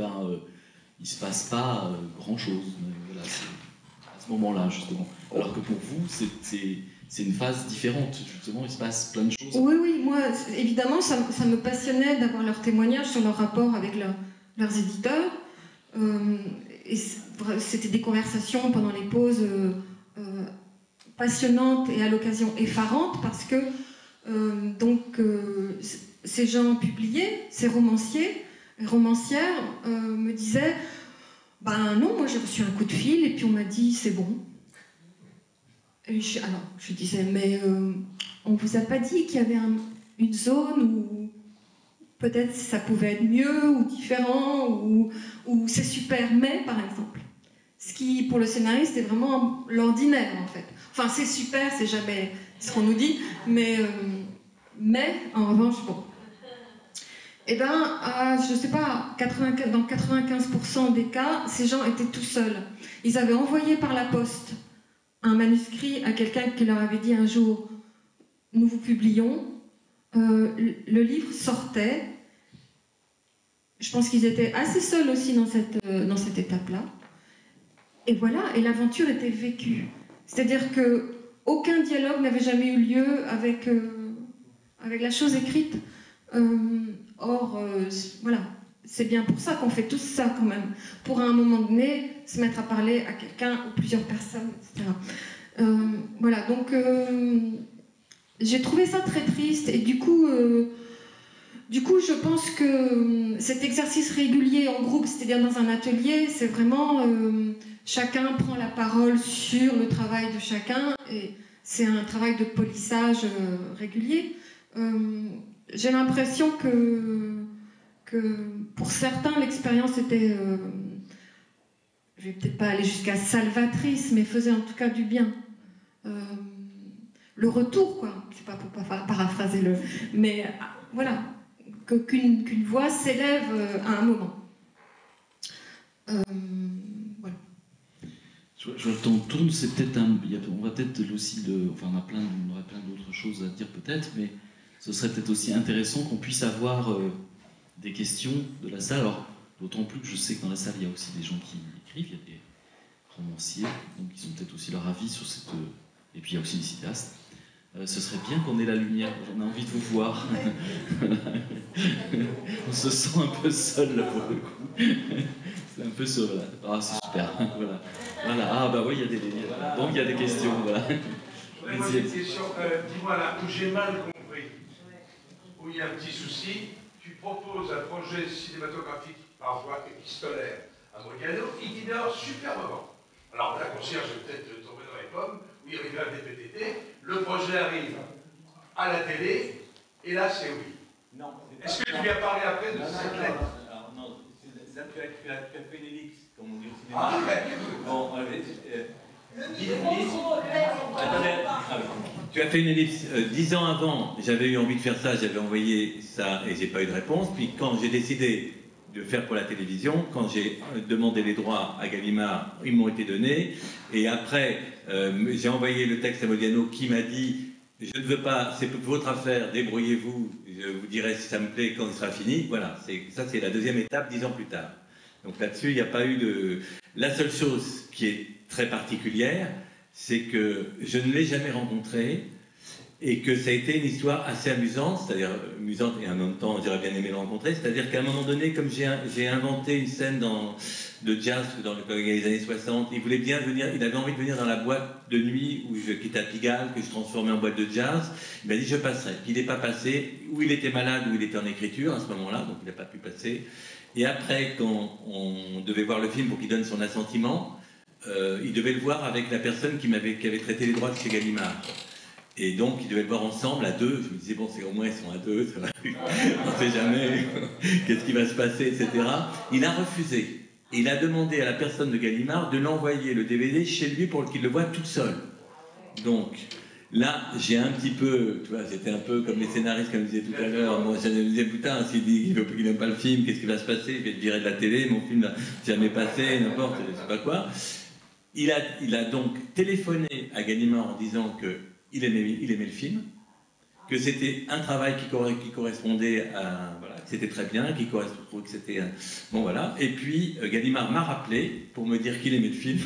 il ne se passe pas grand-chose. Voilà, à ce moment-là, justement. Alors que pour vous, c'est une phase différente. Justement, il se passe plein de choses. Oui, moi, évidemment, ça me passionnait d'avoir leurs témoignages sur leur rapport avec leurs éditeurs. Et c'était des conversations pendant les pauses passionnantes et à l'occasion effarantes, parce que ces gens publiés, ces romanciers, romancière me disait non, moi j'ai reçu un coup de fil et puis on m'a dit c'est bon. Et alors je disais mais on vous a pas dit qu'il y avait une zone où peut-être ça pouvait être mieux ou différent ou c'est super mais par exemple, ce qui pour le scénariste est vraiment l'ordinaire en fait. Enfin c'est super, c'est jamais ce qu'on nous dit, mais en revanche bon. Eh bien, je ne sais pas, dans 95% des cas, ces gens étaient tout seuls. Ils avaient envoyé par la poste un manuscrit à quelqu'un qui leur avait dit un jour « Nous vous publions ». Le livre sortait. Je pense qu'ils étaient assez seuls aussi dans cette étape-là. Et voilà, et l'aventure était vécue. C'est-à-dire que aucun dialogue n'avait jamais eu lieu avec, avec la chose écrite. Voilà, c'est bien pour ça qu'on fait tout ça quand même. Pour à un moment donné, se mettre à parler à quelqu'un ou plusieurs personnes, etc. Voilà, donc j'ai trouvé ça très triste et du coup, je pense que cet exercice régulier en groupe, c'est-à-dire dans un atelier, c'est vraiment chacun prend la parole sur le travail de chacun et c'est un travail de polissage régulier. J'ai l'impression que pour certains, l'expérience était, je vais peut-être pas aller jusqu'à salvatrice, mais faisait en tout cas du bien. Le retour, quoi, c'est pas pour pas paraphraser le... Mais voilà, qu'une voix s'élève à un moment. Voilà. Je vois le temps tourne, c'est peut-être on va peut-être aussi enfin on aurait plein d'autres choses à dire peut-être, mais ce serait peut-être aussi intéressant qu'on puisse avoir des questions de la salle. Alors d'autant plus que je sais que dans la salle il y a aussi des gens qui écrivent, il y a des romanciers, donc ils ont peut-être aussi leur avis sur cette... Et puis il y a aussi des cinéastes. Ce serait bien qu'on ait la lumière, on a envie de vous voir. On se sent un peu seul là pour le coup. C'est un peu ça, voilà. Ah, c'est super. Voilà. Ah bah oui, il y a des délires. Donc il y a des questions, voilà. Moi j'ai une question, dis-moi là, où j'ai mal compris, où il y a un petit souci, tu proposes un projet cinématographique par voie épistolaire à Modiano, il dit dehors superbement. Alors la concierge est peut-être tombée dans les pommes, où il arrive à DPTT, le projet arrive à la télé, et là c'est oui. Non. Est-ce que tu lui as parlé après de cette lettre? Non, là tu as fait une ellipse, comme on dit au cinéma. Ah ouais. Bon, tu as fait une ellipse. 10 ans avant, j'avais eu envie de faire ça, j'avais envoyé ça et j'ai pas eu de réponse. Puis quand j'ai décidé de faire pour la télévision, quand j'ai demandé les droits à Gallimard, ils m'ont été donnés. Et après, j'ai envoyé le texte à Modiano qui m'a dit « Je ne veux pas, c'est votre affaire, débrouillez-vous, je vous dirai si ça me plaît quand il sera fini. » Voilà, ça c'est la deuxième étape 10 ans plus tard. Donc là-dessus, il n'y a pas eu de... La seule chose qui est très particulière, c'est que je ne l'ai jamais rencontré et que ça a été une histoire assez amusante, c'est-à-dire amusante et en même temps j'aurais bien aimé le rencontrer, c'est-à-dire qu'à un moment donné, comme j'ai inventé une scène de jazz dans les années 60, il voulait bien venir, il avait envie de venir dans la boîte de nuit qui était à Pigalle, que je transformais en boîte de jazz, il m'a dit je passerai. Il n'est pas passé, ou il était malade ou il était en écriture à ce moment-là, donc il n'a pas pu passer. Et après, quand on devait voir le film pour qu'il donne son assentiment, il devait le voir avec la personne qui avait traité les droits de chez Gallimard. Et donc, ils devaient le voir ensemble, à deux. Je me disais, bon, c'est au moins, ils sont à deux, ça va. On ne sait jamais qu'est-ce qui va se passer, etc. Il a refusé. Et il a demandé à la personne de Gallimard de l'envoyer le DVD chez lui pour qu'il le voie tout seul. Donc, là, j'ai un petit peu, tu vois, c'était un peu comme les scénaristes, comme je disais tout à l'heure. Moi, je me disais, putain, s'il dit qu'il n'aime pas le film, qu'est-ce qui va se passer? Il va être viré de la télé, mon film n'a jamais passé, n'importe, je ne sais pas quoi. Il a donc téléphoné à Gallimard en disant qu'il aimait le film, que c'était un travail qui correspondait à... Voilà, que c'était très bien, que c'était... Bon, voilà. Et puis, Gallimard m'a rappelé pour me dire qu'il aimait le film.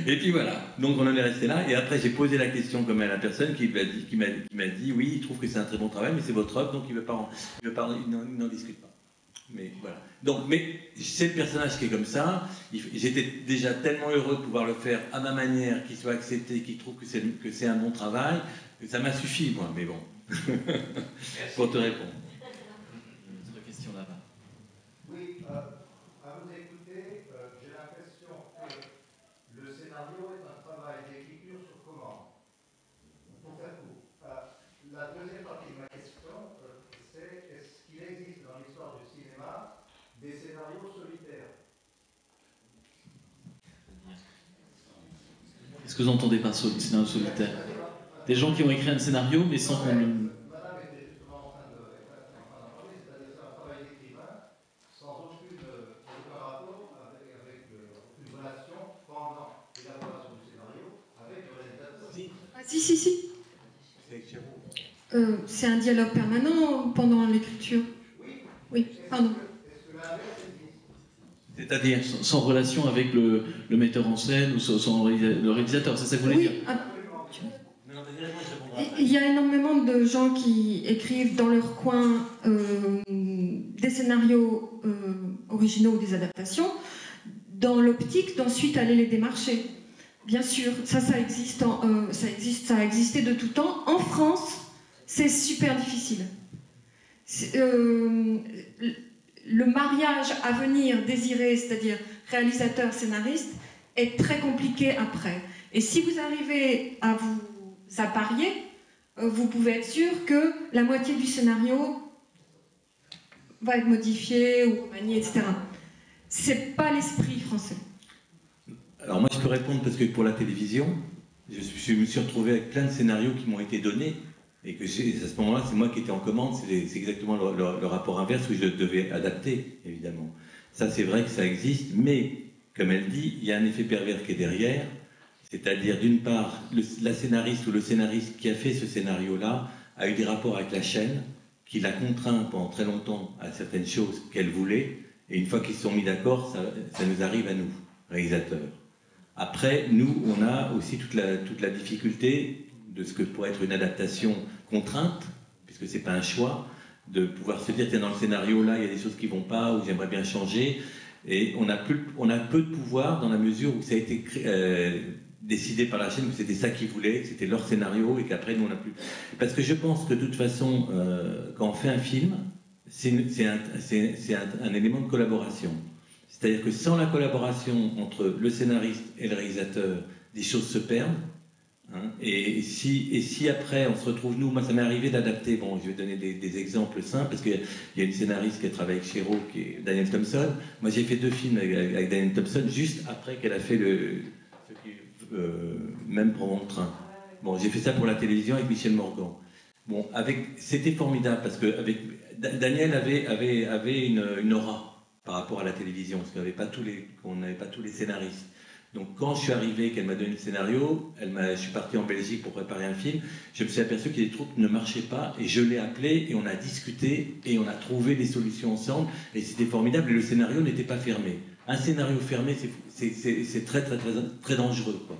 Et puis voilà. Donc, on en est resté là. Et après, j'ai posé la question comme à la personne qui m'a dit, oui, il trouve que c'est un très bon travail, mais c'est votre œuvre, donc il n'en discute pas. Mais voilà. Donc, mais c'est le personnage qui est comme ça. J'étais déjà tellement heureux de pouvoir le faire à ma manière, qu'il soit accepté, qu'il trouve que c'est un bon travail. Ça m'a suffi, moi, mais bon. Pour te répondre. Une autre question là-bas. Oui, à vous écouter, j'ai l'impression que le scénario est un travail d'écriture sur commande. Pour faire court. La deuxième partie de ma question, c'est est-ce qu'il existe dans l'histoire du cinéma des scénarios solitaires? Qu'est-ce que vous entendez par scénario solitaire? Des gens qui ont écrit un scénario, mais sans qu'on... Madame était justement en train d'en parler, c'est-à-dire c'est un travail d'écrivain sans aucun rapport avec une relation pendant l'élaboration du scénario avec le réalisateur. Ah, si. C'est un dialogue permanent pendant l'écriture. Oui, pardon. Est-ce que l'inverse existe? C'est-à-dire sans relation avec le metteur en scène ou sans le réalisateur, c'est ça que vous voulez dire? Il y a énormément de gens qui écrivent dans leur coin des scénarios originaux ou des adaptations, dans l'optique d'ensuite aller les démarcher. Bien sûr, ça existe, ça a existé de tout temps. En France, c'est super difficile. Le mariage à venir désiré, c'est-à-dire réalisateur-scénariste, est très compliqué après. Et si vous arrivez à vous apparier, vous pouvez être sûr que la moitié du scénario va être modifié ou remanié, etc. C'est pas l'esprit français. Alors moi je peux répondre parce que pour la télévision, je me suis retrouvé avec plein de scénarios qui m'ont été donnés et que à ce moment-là c'est moi qui étais en commande, c'est exactement le rapport inverse où je devais adapter évidemment. Ça c'est vrai que ça existe, mais comme elle dit, il y a un effet pervers qui est derrière, c'est-à-dire d'une part la scénariste ou le scénariste qui a fait ce scénario-là a eu des rapports avec la chaîne qui l'a contraint pendant très longtemps à certaines choses qu'elle voulait et une fois qu'ils se sont mis d'accord, ça nous arrive à nous, réalisateurs. Après, nous, on a aussi toute la difficulté de ce que pourrait être une adaptation contrainte, puisque c'est pas un choix, de pouvoir se dire, tiens, dans le scénario, là, il y a des choses qui vont pas, ou j'aimerais bien changer, et on a peu de pouvoir dans la mesure où ça a été décidé par la chaîne, que c'était ça qu'ils voulaient, que c'était leur scénario, et qu'après, nous, on n'a plus... Parce que je pense que, de toute façon, quand on fait un film, c'est un élément de collaboration. C'est-à-dire que sans la collaboration entre le scénariste et le réalisateur, des choses se perdent. Hein, et si après on se retrouve, nous, moi ça m'est arrivé d'adapter, bon je vais donner des exemples simples, parce qu'il y a une scénariste qui a travaillé avec Chéreau, qui est Daniel Thompson. Moi j'ai fait 2 films avec Daniel Thompson, juste après qu'elle a fait même Prends mon train. Bon, j'ai fait ça pour la télévision avec Michel Morgan. Bon, c'était formidable, parce que Daniel avait une aura par rapport à la télévision, parce qu'on n'avait pas tous les scénaristes. Donc quand je suis arrivé, qu'elle m'a donné le scénario, je suis parti en Belgique pour préparer un film, je me suis aperçu que les trucs ne marchaient pas, et je l'ai appelé, et on a discuté, et on a trouvé des solutions ensemble, et c'était formidable, et le scénario n'était pas fermé. Un scénario fermé, c'est très, très, très, très dangereux, quoi.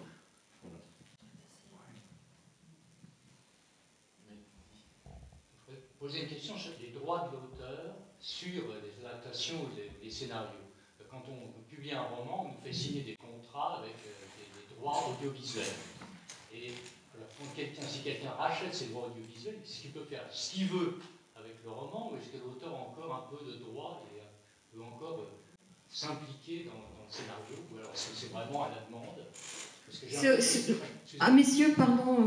Poser une question sur les droits de l'auteur sur les adaptations ou les scénarios. Quand on publie un roman, on nous fait signer des contrats avec des droits audiovisuels. Et alors, si quelqu'un rachète ces droits audiovisuels, qu'est-ce qu'il peut faire? Ce qu'il veut avec le roman, ou est-ce que l'auteur a encore un peu de droit et peut encore s'impliquer dans le scénario, ou alors est-ce que c'est vraiment à la demande? À mes yeux, pardon,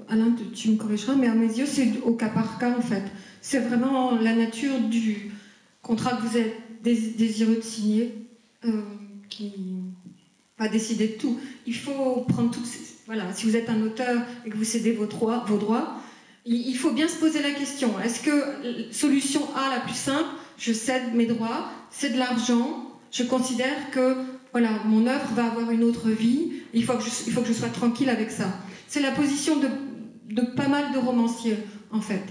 Alain, tu me corrigeras, mais à mes yeux, c'est au cas par cas, en fait. C'est vraiment la nature du contrat que vous êtes désireux de signer qui va décider de tout. Il faut prendre toutes ces... Voilà, si vous êtes un auteur et que vous cédez vos droits, il faut bien se poser la question. Est-ce que solution A, la plus simple, je cède mes droits, c'est de l'argent, je considère que voilà, mon œuvre va avoir une autre vie, il faut que je sois tranquille avec ça. C'est la position de pas mal de romanciers, en fait.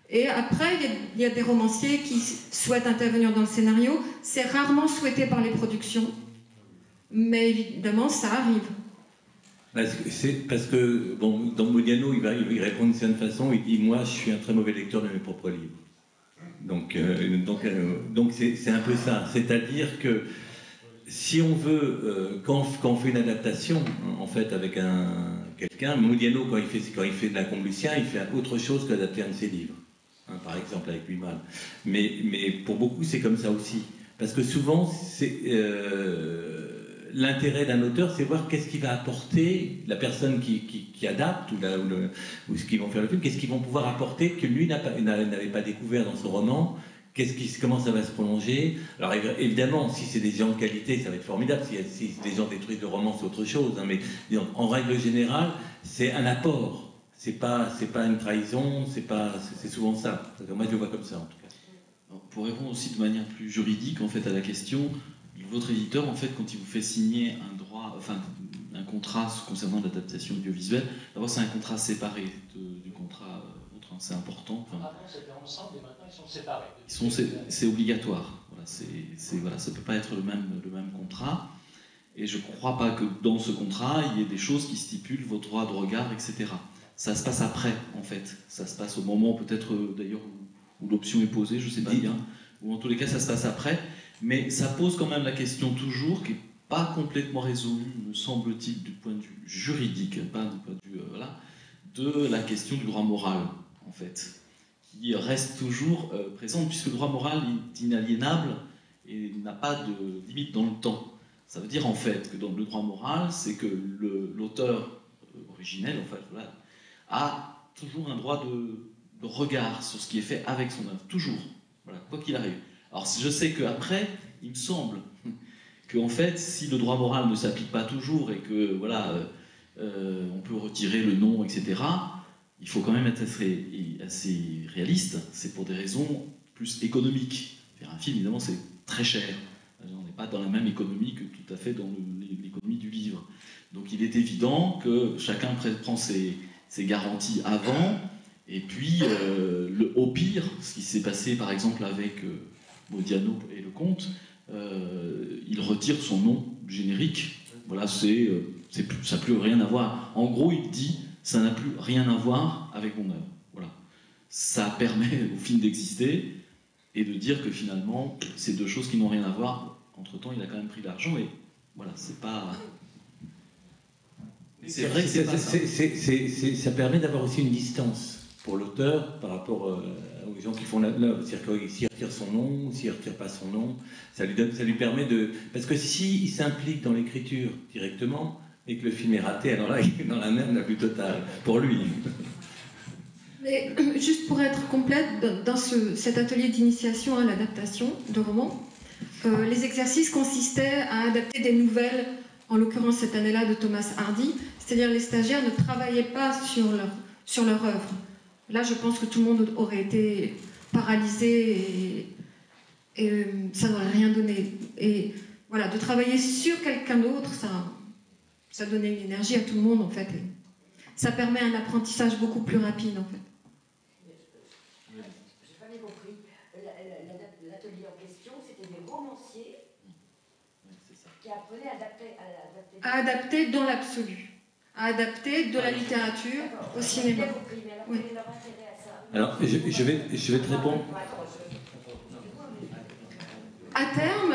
Et après, il y a des romanciers qui souhaitent intervenir dans le scénario. C'est rarement souhaité par les productions, mais évidemment, ça arrive. Parce que, bon, dans Modiano, il répond d'une certaine façon, il dit « Moi, je suis un très mauvais lecteur de mes propres livres. » Donc c'est un peu ça. C'est-à-dire que si on veut, quand on fait une adaptation, en fait, avec quelqu'un, Modiano, quand il fait de la Combe Lucien, il fait autre chose qu'adapter un de ses livres. Hein, par exemple, avec Lui-Mal. Mais pour beaucoup, c'est comme ça aussi. Parce que souvent, l'intérêt d'un auteur, c'est voir qu'est-ce qu'il va apporter, la personne qui adapte, ou ce qu'ils vont faire le film, qu'est-ce qu'ils vont pouvoir apporter que lui n'avait pas découvert dans son roman. Comment ça va se prolonger? Alors évidemment, si c'est des gens de qualité, ça va être formidable. Si les gens détruisent le roman, c'est autre chose. Hein, mais disons, en règle générale, c'est un apport. C'est pas une trahison. C'est souvent ça. Moi, je le vois comme ça, en tout cas. Alors, pour répondre aussi de manière plus juridique, en fait, à la question, votre éditeur, en fait, quand il vous fait signer un contrat concernant l'adaptation audiovisuelle, d'abord c'est un contrat séparé du contrat. C'est important. Avant, c'était ensemble et maintenant, ils sont séparés. C'est obligatoire. Voilà. Voilà, ça ne peut pas être le même contrat. Et je ne crois pas que dans ce contrat, il y ait des choses qui stipulent vos droits de regard, etc. Ça se passe après, en fait. Ça se passe au moment, peut-être, d'ailleurs, où l'option est posée, je ne sais pas bien. Ou en tous les cas, ça se passe après. Mais ça pose quand même la question toujours, qui n'est pas complètement résolue, me semble-t-il, du point de vue juridique, pas du point de vue, de la question du droit moral, en fait, qui reste toujours présente, puisque le droit moral est inaliénable et n'a pas de limite dans le temps. Ça veut dire en fait que dans le droit moral, c'est que l'auteur originel en fait, voilà, a toujours un droit de regard sur ce qui est fait avec son œuvre, toujours, voilà, quoi qu'il arrive. Alors je sais qu'après, il me semble qu'en fait, si le droit moral ne s'applique pas toujours et que voilà, on peut retirer le nom, etc., il faut quand même être assez réaliste. C'est pour des raisons plus économiques. Faire un film, évidemment, c'est très cher. On n'est pas dans la même économie que tout à fait dans l'économie du livre. Donc il est évident que chacun prend ses garanties avant, et puis au pire, ce qui s'est passé par exemple avec Modiano et le Comte, il retire son nom générique. Voilà, ça n'a plus rien à voir. En gros, il dit, ça n'a plus rien à voir avec mon œuvre. Voilà. Ça permet au film d'exister, et de dire que finalement, c'est deux choses qui n'ont rien à voir. Entre-temps, il a quand même pris l'argent, et voilà, c'est pas... C'est vrai que ça permet d'avoir aussi une distance pour l'auteur par rapport aux gens qui font l'œuvre. C'est-à-dire que s'il retire son nom, ou s'il ne retire pas son nom, ça lui permet de... Parce que s'il s'implique dans l'écriture directement, et que le film est raté, alors là, il est dans la merde la plus totale, pour lui. Mais juste pour être complète, dans cet atelier d'initiation à l'adaptation de romans, les exercices consistaient à adapter des nouvelles, en l'occurrence cette année-là de Thomas Hardy, c'est-à-dire les stagiaires ne travaillaient pas sur leur œuvre. Là, je pense que tout le monde aurait été paralysé et ça n'aurait rien donné. Et voilà, de travailler sur quelqu'un d'autre, ça donnait une énergie à tout le monde en fait. Et ça permet un apprentissage beaucoup plus rapide en fait. L'atelier en question, c'était des romanciers qui apprenaient à adapter dans l'absolu, à adapter de la littérature au cinéma. Oui. Alors, je vais te répondre. À terme,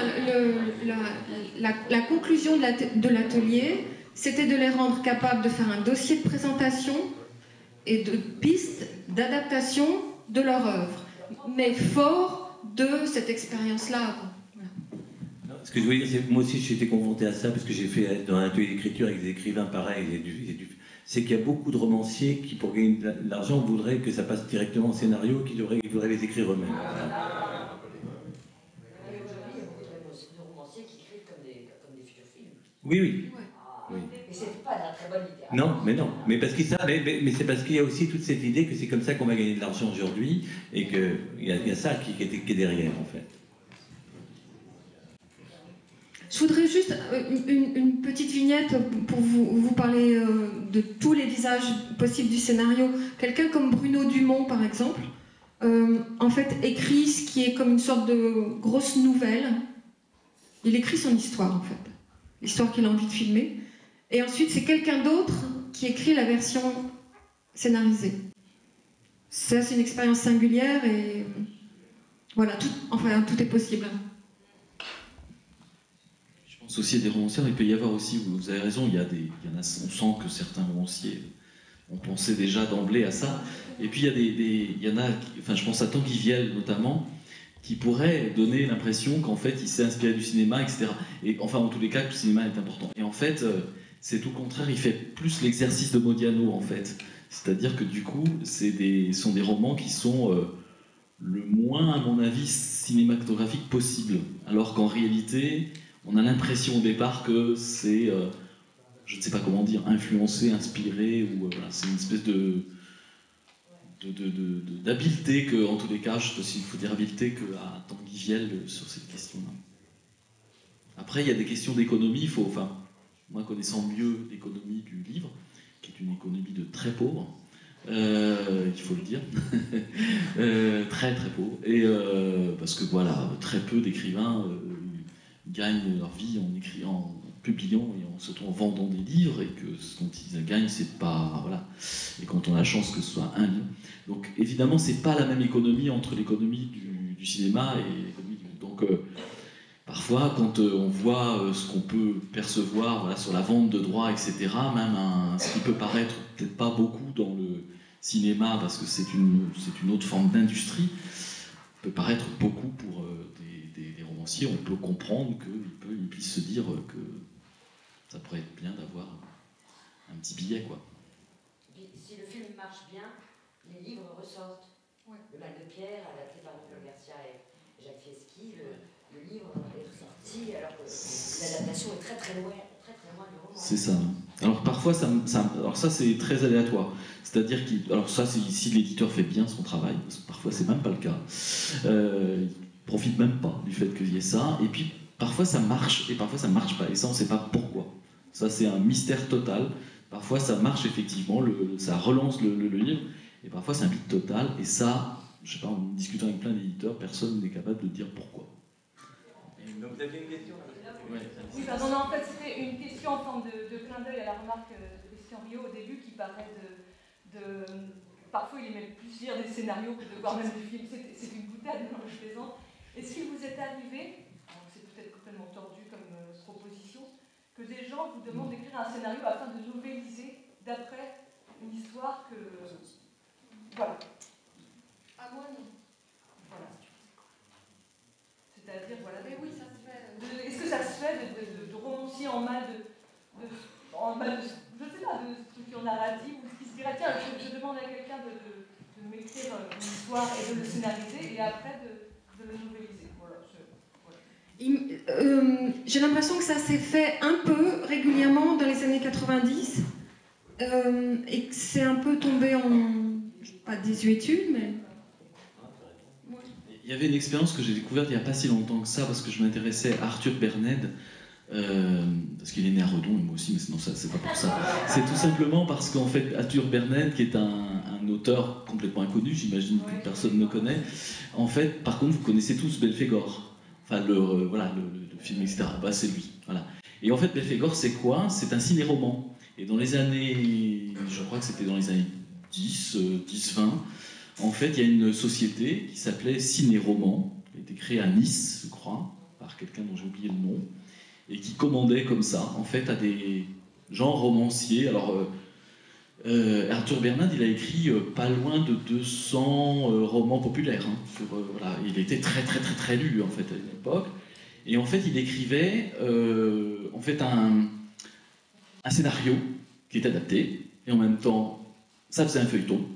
la conclusion de l'atelier, c'était de les rendre capables de faire un dossier de présentation et de pistes d'adaptation de leur œuvre, mais fort de cette expérience-là. Voilà. Ce que je voulais dire, c'est que moi aussi j'ai été confronté à ça, parce que j'ai fait dans un atelier d'écriture avec des écrivains pareils, c'est qu'il y a beaucoup de romanciers qui, pour gagner de l'argent, voudraient que ça passe directement au scénario, qui voudraient les écrire eux-mêmes. Oui, oui. Oui. Mais c'est pas de la très bonne littérature. Non, mais parce que mais c'est parce qu'il y a aussi toute cette idée que c'est comme ça qu'on va gagner de l'argent aujourd'hui, et qu'il y a ça qui est derrière en fait. Je voudrais juste une petite vignette pour vous parler de tous les visages possibles du scénario. Quelqu'un comme Bruno Dumont, par exemple, en fait, écrit ce qui est comme une sorte de grosse nouvelle. Il écrit son histoire, en fait. L'histoire qu'il a envie de filmer. Et ensuite, c'est quelqu'un d'autre qui écrit la version scénarisée. Ça, c'est une expérience singulière et voilà, tout est possible. Je pense aussi à des romanciers, il peut y avoir aussi, vous avez raison, on sent que certains romanciers ont pensé déjà d'emblée à ça. Et puis il y en a, je pense à Tanguy Viel notamment, qui pourrait donner l'impression qu'en fait il s'est inspiré du cinéma, etc. Et enfin, en tous les cas, que le cinéma est important. Et en fait, c'est tout le contraire, il fait plus l'exercice de Modiano, en fait. C'est-à-dire que du coup, sont des romans qui sont le moins, à mon avis, cinématographiques possible. Alors qu'en réalité, on a l'impression au départ que c'est, je ne sais pas comment dire, influencé, inspiré, ou voilà, c'est une espèce d'habileté que, en tous les cas, je sais pas s'il faut dire habileté, qu'à Tanguy Viel sur cette question-là. Après, il y a des questions d'économie, moi connaissant mieux l'économie du livre, qui est une économie de très pauvres, il faut le dire, très très pauvre, et parce que voilà, très peu d'écrivains gagnent leur vie en écrivant, en publiant et surtout en vendant des livres, et que ce dont ils gagnent, c'est pas, voilà, et quand on a la chance que ce soit un livre. Donc évidemment, c'est pas la même économie entre l'économie du cinéma et l'économie du... Donc parfois, quand on voit ce qu'on peut percevoir, voilà, sur la vente de droits, etc., même ce qui peut paraître peut-être pas beaucoup dans le cinéma, parce que c'est une autre forme d'industrie, peut paraître beaucoup pour des romanciers. On peut comprendre qu'ils puissent se dire que ça pourrait être bien d'avoir un petit billet, quoi. Et si le film marche bien, les livres ressortent. Ouais. Le Mal de Pierre, adapté par Nicole Garcia et Jacques Fieschi, le livre va être sorti, alors que l'adaptation est très très loin du roman. C'est ça. Alors parfois, alors ça c'est très aléatoire. C'est-à-dire alors ça, c'est si l'éditeur fait bien son travail, parce que parfois c'est même pas le cas. Il profite même pas du fait qu'il y ait ça. Et puis parfois ça marche et parfois ça marche pas. Et ça, on sait pas pourquoi. Ça, c'est un mystère total. Parfois ça marche effectivement, ça relance le livre, et parfois c'est un vide total. Et ça, je sais pas, en discutant avec plein d'éditeurs, personne n'est capable de dire pourquoi. Donc vous aviez une question? Oui, pardon, non, en fait c'était une question en forme de clin d'œil à la remarque de Christian Rio au début, qui parlait parfois il aimait plus lire des scénarios que de voir même des films. C'est une boutade, non, je plaisante. Est-ce qu'il vous est arrivé, c'est peut-être complètement tordu comme proposition, que des gens vous demandent d'écrire un scénario afin de novéliser d'après une histoire que... Voilà. Ah, moi, non. Voilà. C'est-à-dire, voilà. Mais oui, ça se fait. Est-ce que ça se fait de romancier en mal de je sais pas, de structure narrative, ou ce qui se dirait, tiens, je demande à quelqu'un de m'écrire une histoire et de le scénariser, et après de le novéliser. Voilà. J'ai l'impression que ça s'est fait un peu régulièrement dans les années 90, et que c'est un peu tombé en, pas désuétude, mais... Il y avait une expérience que j'ai découverte il n'y a pas si longtemps que ça, parce que je m'intéressais à Arthur Berned, parce qu'il est né à Redon, et moi aussi, mais sinon c'est pas pour ça. C'est tout simplement parce qu'en fait, Arthur Berned, qui est un auteur complètement inconnu, j'imagine que personne ne connaît, en fait, par contre, vous connaissez tous Belphégor. Enfin, voilà, le film, etc. Bah, c'est lui. Voilà. Et en fait, Belphégor, c'est quoi? C'est un ciné-roman. Et dans les années, je crois que c'était dans les années 10-20, en fait, il y a une société qui s'appelait Ciné-Roman, qui a été créée à Nice, je crois, par quelqu'un dont j'ai oublié le nom, et qui commandait comme ça, en fait, à des gens romanciers. Alors, Arthur Berned, il a écrit pas loin de 200 romans populaires. Hein, voilà. Il était très, très, très, très lu, en fait, à l'époque. Et en fait, il écrivait en fait, un scénario qui est adapté, et en même temps, ça faisait un feuilleton,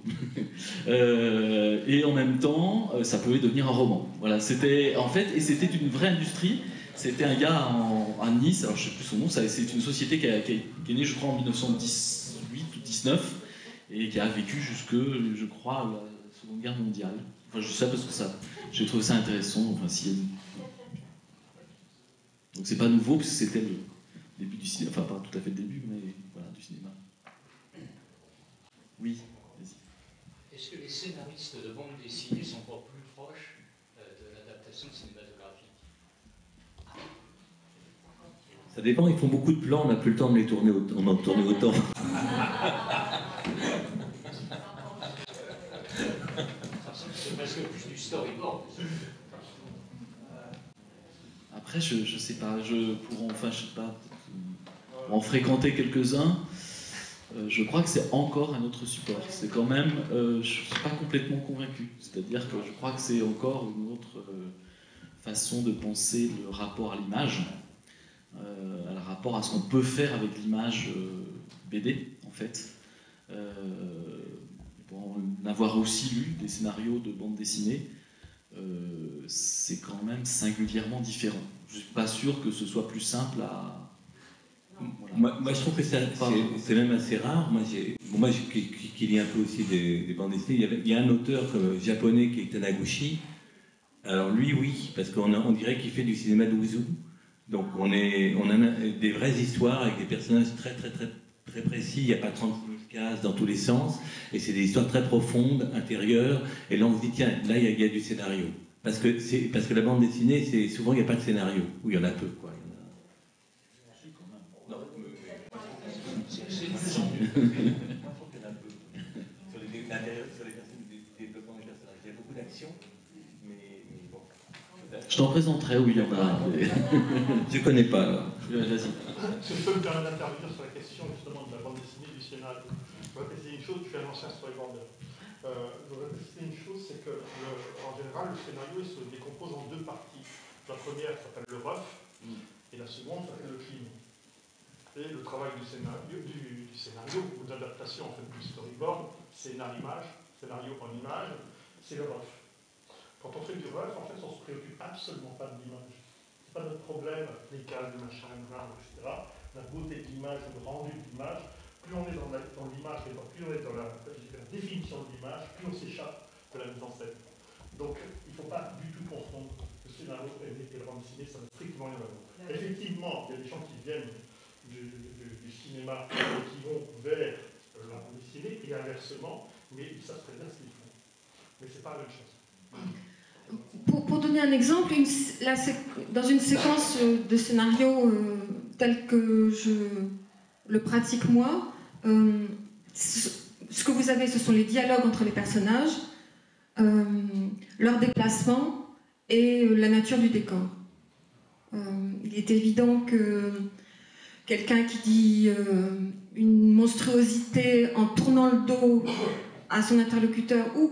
et en même temps, ça pouvait devenir un roman. Voilà, c'était en fait, et c'était une vraie industrie. C'était un gars à Nice, alors je ne sais plus son nom, c'est une société qui est née, je crois, en 1918 ou 19, et qui a vécu jusque, je crois, la Seconde Guerre mondiale. Enfin, je sais parce que j'ai trouvé ça intéressant. Enfin, donc c'est pas nouveau, parce que c'était le début du cinéma, enfin pas tout à fait le début, mais voilà, du cinéma. Oui, vas-y. Est-ce que les scénaristes de bande dessinée sont encore plus proches de l'adaptation cinématographique? Ça dépend, ils font beaucoup de plans, on n'a plus le temps de les tourner, on en tourne autant. C'est presque plus du storyboard. Après, je sais pas, pour en fréquenter quelques-uns, je crois que c'est encore un autre support. C'est quand même, je ne suis pas complètement convaincu. C'est-à-dire que je crois que c'est encore une autre façon de penser le rapport à l'image, le rapport à ce qu'on peut faire avec l'image BD, en fait. Pour en avoir aussi lu des scénarios de bande dessinée, c'est quand même singulièrement différent. Je ne suis pas sûr que ce soit plus simple à... Voilà. Moi, je trouve que c'est même assez rare. Moi, qui lis un peu aussi des bandes dessinées, il y a un auteur japonais qui est Taniguchi. Alors lui, oui, parce qu'on dirait qu'il fait du cinéma d'ouzou. Donc on a des vraies histoires avec des personnages très très très très précis, il n'y a pas 36 000 cases dans tous les sens, et c'est des histoires très profondes, intérieures, et là on se dit, tiens, là il y a du scénario. Parce que la bande dessinée, c'est souvent il n'y a pas de scénario, ou il y en a peu, quoi. Sur les personnes, le développement des personnages, il y a beaucoup d'actions, mais bon. Je t'en présenterai où il y en a. Je ne connais pas. Vas-y. Si je peux me permettre d'intervenir sur la question justement de la bande dessinée, du scénario. Je voudrais préciser une chose, je suis un ancien storyboarder. Je voudrais préciser une chose, c'est que en général, le scénario il se décompose en deux parties. La première s'appelle le rough, et la seconde s'appelle le clean. Et le travail du scénario ou d'adaptation en fait, du storyboard, scénario en image, c'est le rough. Quand on fait du rough, en fait, on ne se préoccupe absolument pas de l'image. Ce n'est pas notre problème, les cases, le machin, le grain, etc. La beauté de l'image, le rendu de l'image. Plus on est dans l'image, plus on est dans la définition de l'image, plus on s'échappe de la mise en scène. Donc, il ne faut pas du tout confondre le scénario et le bande dessinée, ça n'a strictement rien à voir. Effectivement, il y a des gens qui viennent du cinéma qui vont vers la bande dessinée et inversement, mais ils savent très bien ce qu'ils font. Mais ce n'est pas la même chose. Pour donner un exemple, dans une séquence de scénario tel que je le pratique moi, ce que vous avez, ce sont les dialogues entre les personnages, leur déplacement et la nature du décor. Il est évident que quelqu'un qui dit une monstruosité en tournant le dos à son interlocuteur ou au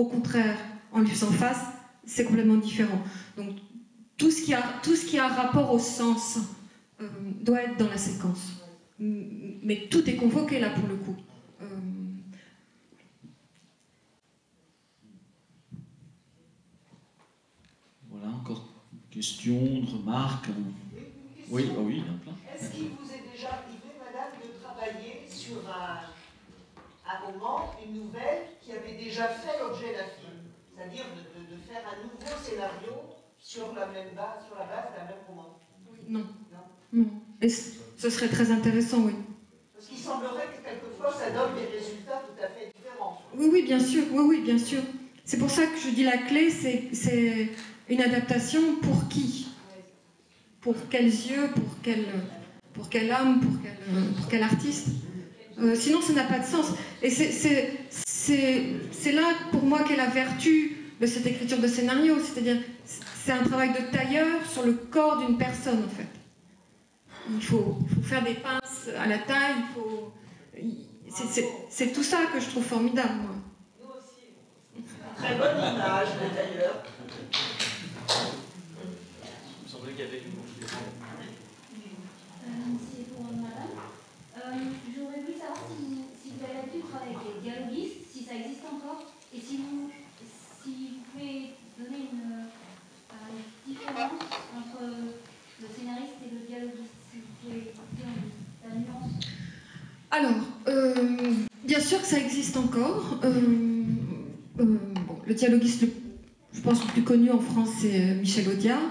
contraire en lui faisant face, c'est complètement différent. Donc tout ce qui a rapport au sens doit être dans la séquence. Mais tout est convoqué là pour le coup. Voilà, encore une question, une remarque. Oui, oh oui, il y en a plein. Est-ce qu'il vous est déjà arrivé, madame, de travailler sur un roman, une nouvelle qui avait déjà fait l'objet d'un film? C'est-à-dire de faire un nouveau scénario sur la base d'un même roman? Non. Non. Et ce serait très intéressant, oui. Parce qu'il semblerait que quelquefois ça donne des résultats tout à fait différents. Oui, bien sûr. Oui, bien sûr. C'est pour ça que je dis la clé, c'est une adaptation pour qui? Pour quels yeux? Pour quelle âme? Pour quel artiste? Sinon, ça n'a pas de sens. Et c'est là, pour moi, qu'est la vertu de cette écriture de scénario. C'est-à-dire, c'est un travail de tailleur sur le corps d'une personne, en fait. Il faut faire des pinces à la taille, c'est tout ça que je trouve formidable, moi. Nous aussi. Très bonne image, d'ailleurs. Il me semblait qu'il y avait une question. C'est pour madame. J'aurais voulu savoir si vous avez l'habitude de travailler avec les dialoguistes, si ça existe encore, et si vous pouvez donner une différence entre le scénariste et le dialoguiste, si vous pouvez dire la nuance. Alors, bien sûr que ça existe encore. Bon, le dialoguiste, je pense, le plus connu en France, c'est Michel Audiard.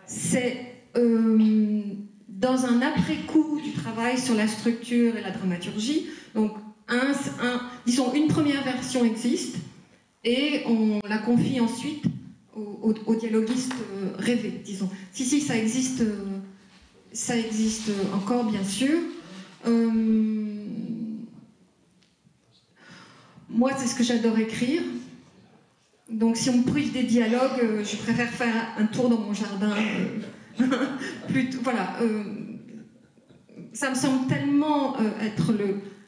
C'est dans un après-coup du travail sur la structure et la dramaturgie. Donc, disons, une première version existe et on la confie ensuite au dialoguiste rêvé, disons. Si, ça existe encore, bien sûr. Moi, c'est ce que j'adore écrire. Donc, si on me prive des dialogues, je préfère faire un tour dans mon jardin. Plutôt, voilà. Ça me semble tellement être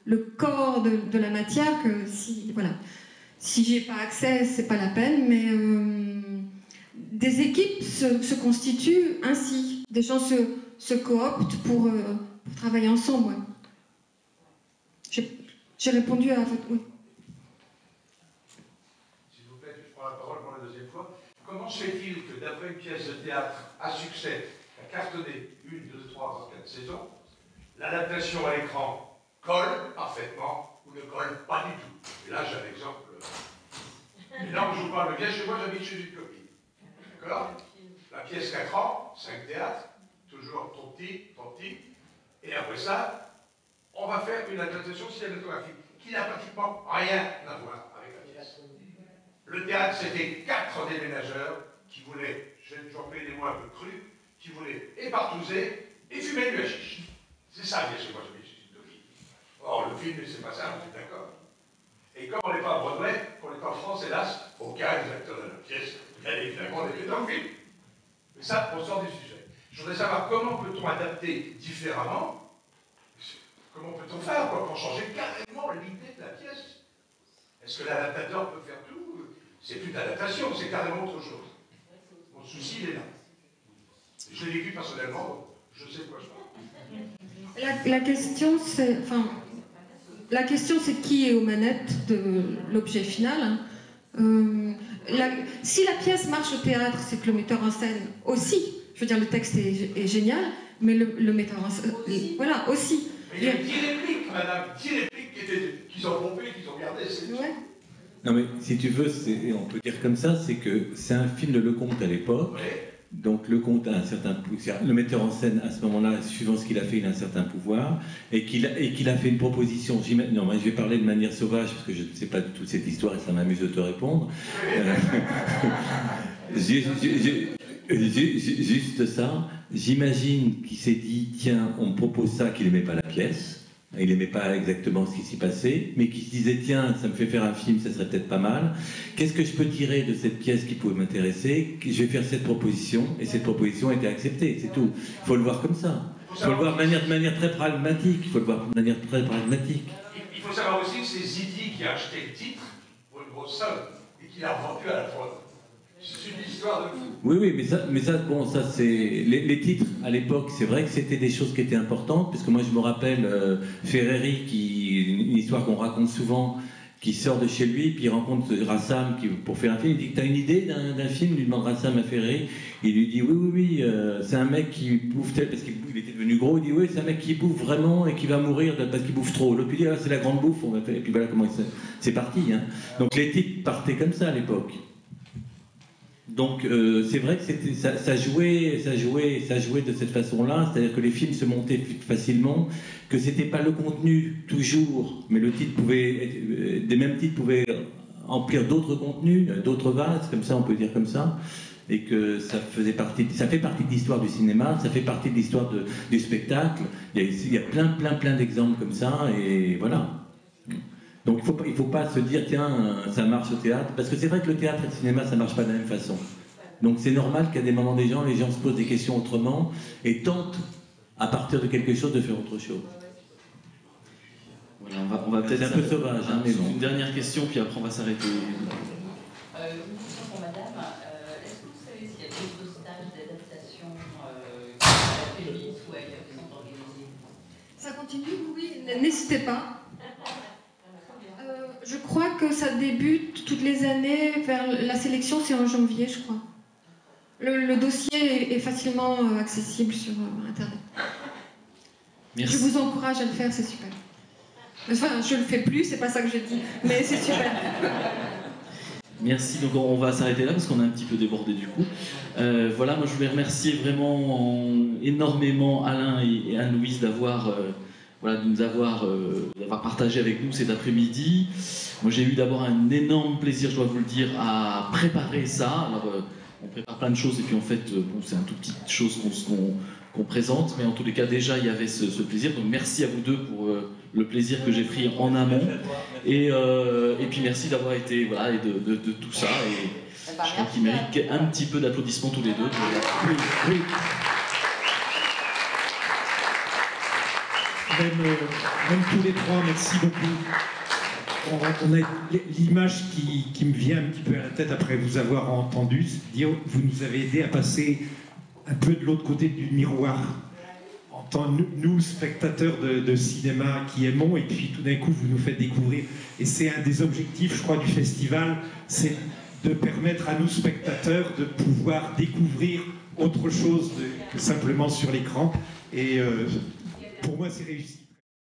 le corps de la matière que si j'y ai pas accès, c'est pas la peine. Mais des équipes se constituent ainsi. Des gens se cooptent pour travailler ensemble. Ouais. J'ai répondu à votre... Oui. S'il vous plaît, je prends la parole pour la deuxième fois. Comment se fait-il que d'après une pièce de théâtre à succès, qui a cartonné 1, 2, 3, 4 saisons, l'adaptation à l'écran colle parfaitement ou ne colle pas du tout? Et là, j'ai un exemple. Et là, je vous parle bien chez moi, j'habite chez une copine. D'accord? La pièce 4 ans, 5 théâtres, toujours trop petit. Et après ça, on va faire une adaptation cinématographique qui n'a pratiquement rien à voir avec la pièce. Le théâtre, c'était 4 déménageurs qui voulaient, j'ai toujours payé des mots un peu crus, qui voulaient épartouser et fumer du hashish. C'est ça, bien sûr, moi, je me suis dit. Or, le film, c'est pas ça, on est d'accord. Et comme on n'est pas à Broadway, qu'on est en France, hélas, aucun des acteurs de la pièce, bien évidemment, n'est dans le film. Mais ça, on sort du sujet. Je voudrais savoir comment peut-on adapter différemment, comment peut-on faire pour changer carrément l'idée de la pièce. Est-ce que l'adaptateur peut faire tout? C'est plus d'adaptation, c'est carrément autre chose. Mon souci, il est là. Je l'ai vécu personnellement, je sais de quoi je parle. La question, c'est... Enfin, la question, c'est qui est aux manettes de l'objet final. Si la pièce marche au théâtre, c'est que le metteur en scène aussi. Je veux dire, le texte est génial, mais le metteur en scène... Voilà, aussi. Mais il y a 10 répliques, madame, 10 répliques qu'ils ont pompées, qu'ils ont gardées. Ouais. Non mais si tu veux, on peut dire comme ça, c'est que c'est un film de Lecomte à l'époque. Ouais. Donc Lecomte a un certain pouvoir, le metteur en scène à ce moment-là, suivant ce qu'il a fait, il a un certain pouvoir, et qu'il a fait une proposition. Non, moi je vais parler de manière sauvage, parce que je ne sais pas toute cette histoire et ça m'amuse de te répondre. Juste ça, j'imagine qu'il s'est dit, tiens, on me propose ça, qu'il n'aimait pas la pièce. Il n'aimait pas exactement ce qui s'y passait, mais qui se disait, tiens, ça me fait faire un film, ça serait peut-être pas mal. Qu'est-ce que je peux tirer de cette pièce qui pouvait m'intéresser? Je vais faire cette proposition, et cette proposition a été acceptée, c'est tout. Il faut le voir comme ça. Il faut le voir de manière très pragmatique. Il faut le voir de manière très pragmatique. Il faut savoir aussi que c'est Zidi qui a acheté le titre pour une grosse somme, et qui l'a revendu à la fois. C'est une histoire de fou. Oui, mais ça, bon, ça c'est les titres à l'époque. C'est vrai que c'était des choses qui étaient importantes, parce que moi je me rappelle Ferreri, une histoire qu'on raconte souvent, qui sort de chez lui, puis il rencontre Rassam pour faire un film. Il dit, t'as une idée d'un film? Il lui demande Rassam à Ferreri. Il lui dit oui, c'est un mec qui bouffe tel, parce qu'il était devenu gros. Il dit oui, c'est un mec qui bouffe vraiment et qui va mourir parce qu'il bouffe trop. L'autre lui dit ah, c'est la grande bouffe. On va faire. Et puis voilà comment c'est parti. Hein. Donc les titres partaient comme ça à l'époque. Donc c'est vrai que ça jouait de cette façon-là, c'est-à-dire que les films se montaient facilement, que c'était pas le contenu toujours, mais le titre des mêmes titres pouvaient emplir d'autres contenus, d'autres vases, comme ça on peut dire comme ça, et que ça fait partie de l'histoire du cinéma, ça fait partie de l'histoire du spectacle. Il y a plein d'exemples comme ça, et voilà. Donc il ne faut pas se dire, tiens, ça marche au théâtre, parce que c'est vrai que le théâtre et le cinéma, ça ne marche pas de la même façon. Donc c'est normal qu'à des moments les gens se posent des questions autrement et tentent, à partir de quelque chose, de faire autre chose. Voilà, on va peut-être... C'est un peu sauvage, hein, mais bon. Une dernière question, puis après on va s'arrêter. Une question pour madame. Est-ce que vous savez s'il y a d'autres stages d'adaptation à la Félis ou ailleurs qui sont organisés? Ça continue, oui, n'hésitez pas. Je crois que ça débute toutes les années, la sélection c'est en janvier, je crois. Le dossier est facilement accessible sur Internet. Merci. Je vous encourage à le faire, c'est super. Enfin, je le fais plus, c'est pas ça que je dis, mais c'est super. Merci, donc on va s'arrêter là parce qu'on a un petit peu débordé du coup. Voilà, moi je voulais remercier vraiment énormément Alain et Anne-Louise d'avoir partagé avec nous cet après-midi. Moi j'ai eu d'abord un énorme plaisir, je dois vous le dire, à préparer ça. Alors on prépare plein de choses et puis en fait c'est un tout petite chose qu'on présente, mais en tous les cas déjà il y avait ce plaisir. Donc merci à vous deux pour le plaisir que j'ai pris en amont et puis merci d'avoir été et de tout ça, et je crois qu'ils méritent un petit peu d'applaudissements tous les deux. Oui. Même tous les trois, merci beaucoup. On a l'image qui me vient un petit peu à la tête après vous avoir entendu, c'est de dire vous nous avez aidé à passer un peu de l'autre côté du miroir, en tant nous spectateurs de cinéma qui aimons, et puis tout d'un coup vous nous faites découvrir, et c'est un des objectifs je crois du festival, c'est de permettre à nous spectateurs de pouvoir découvrir autre chose que simplement sur l'écran, et pour moi c'est réussi.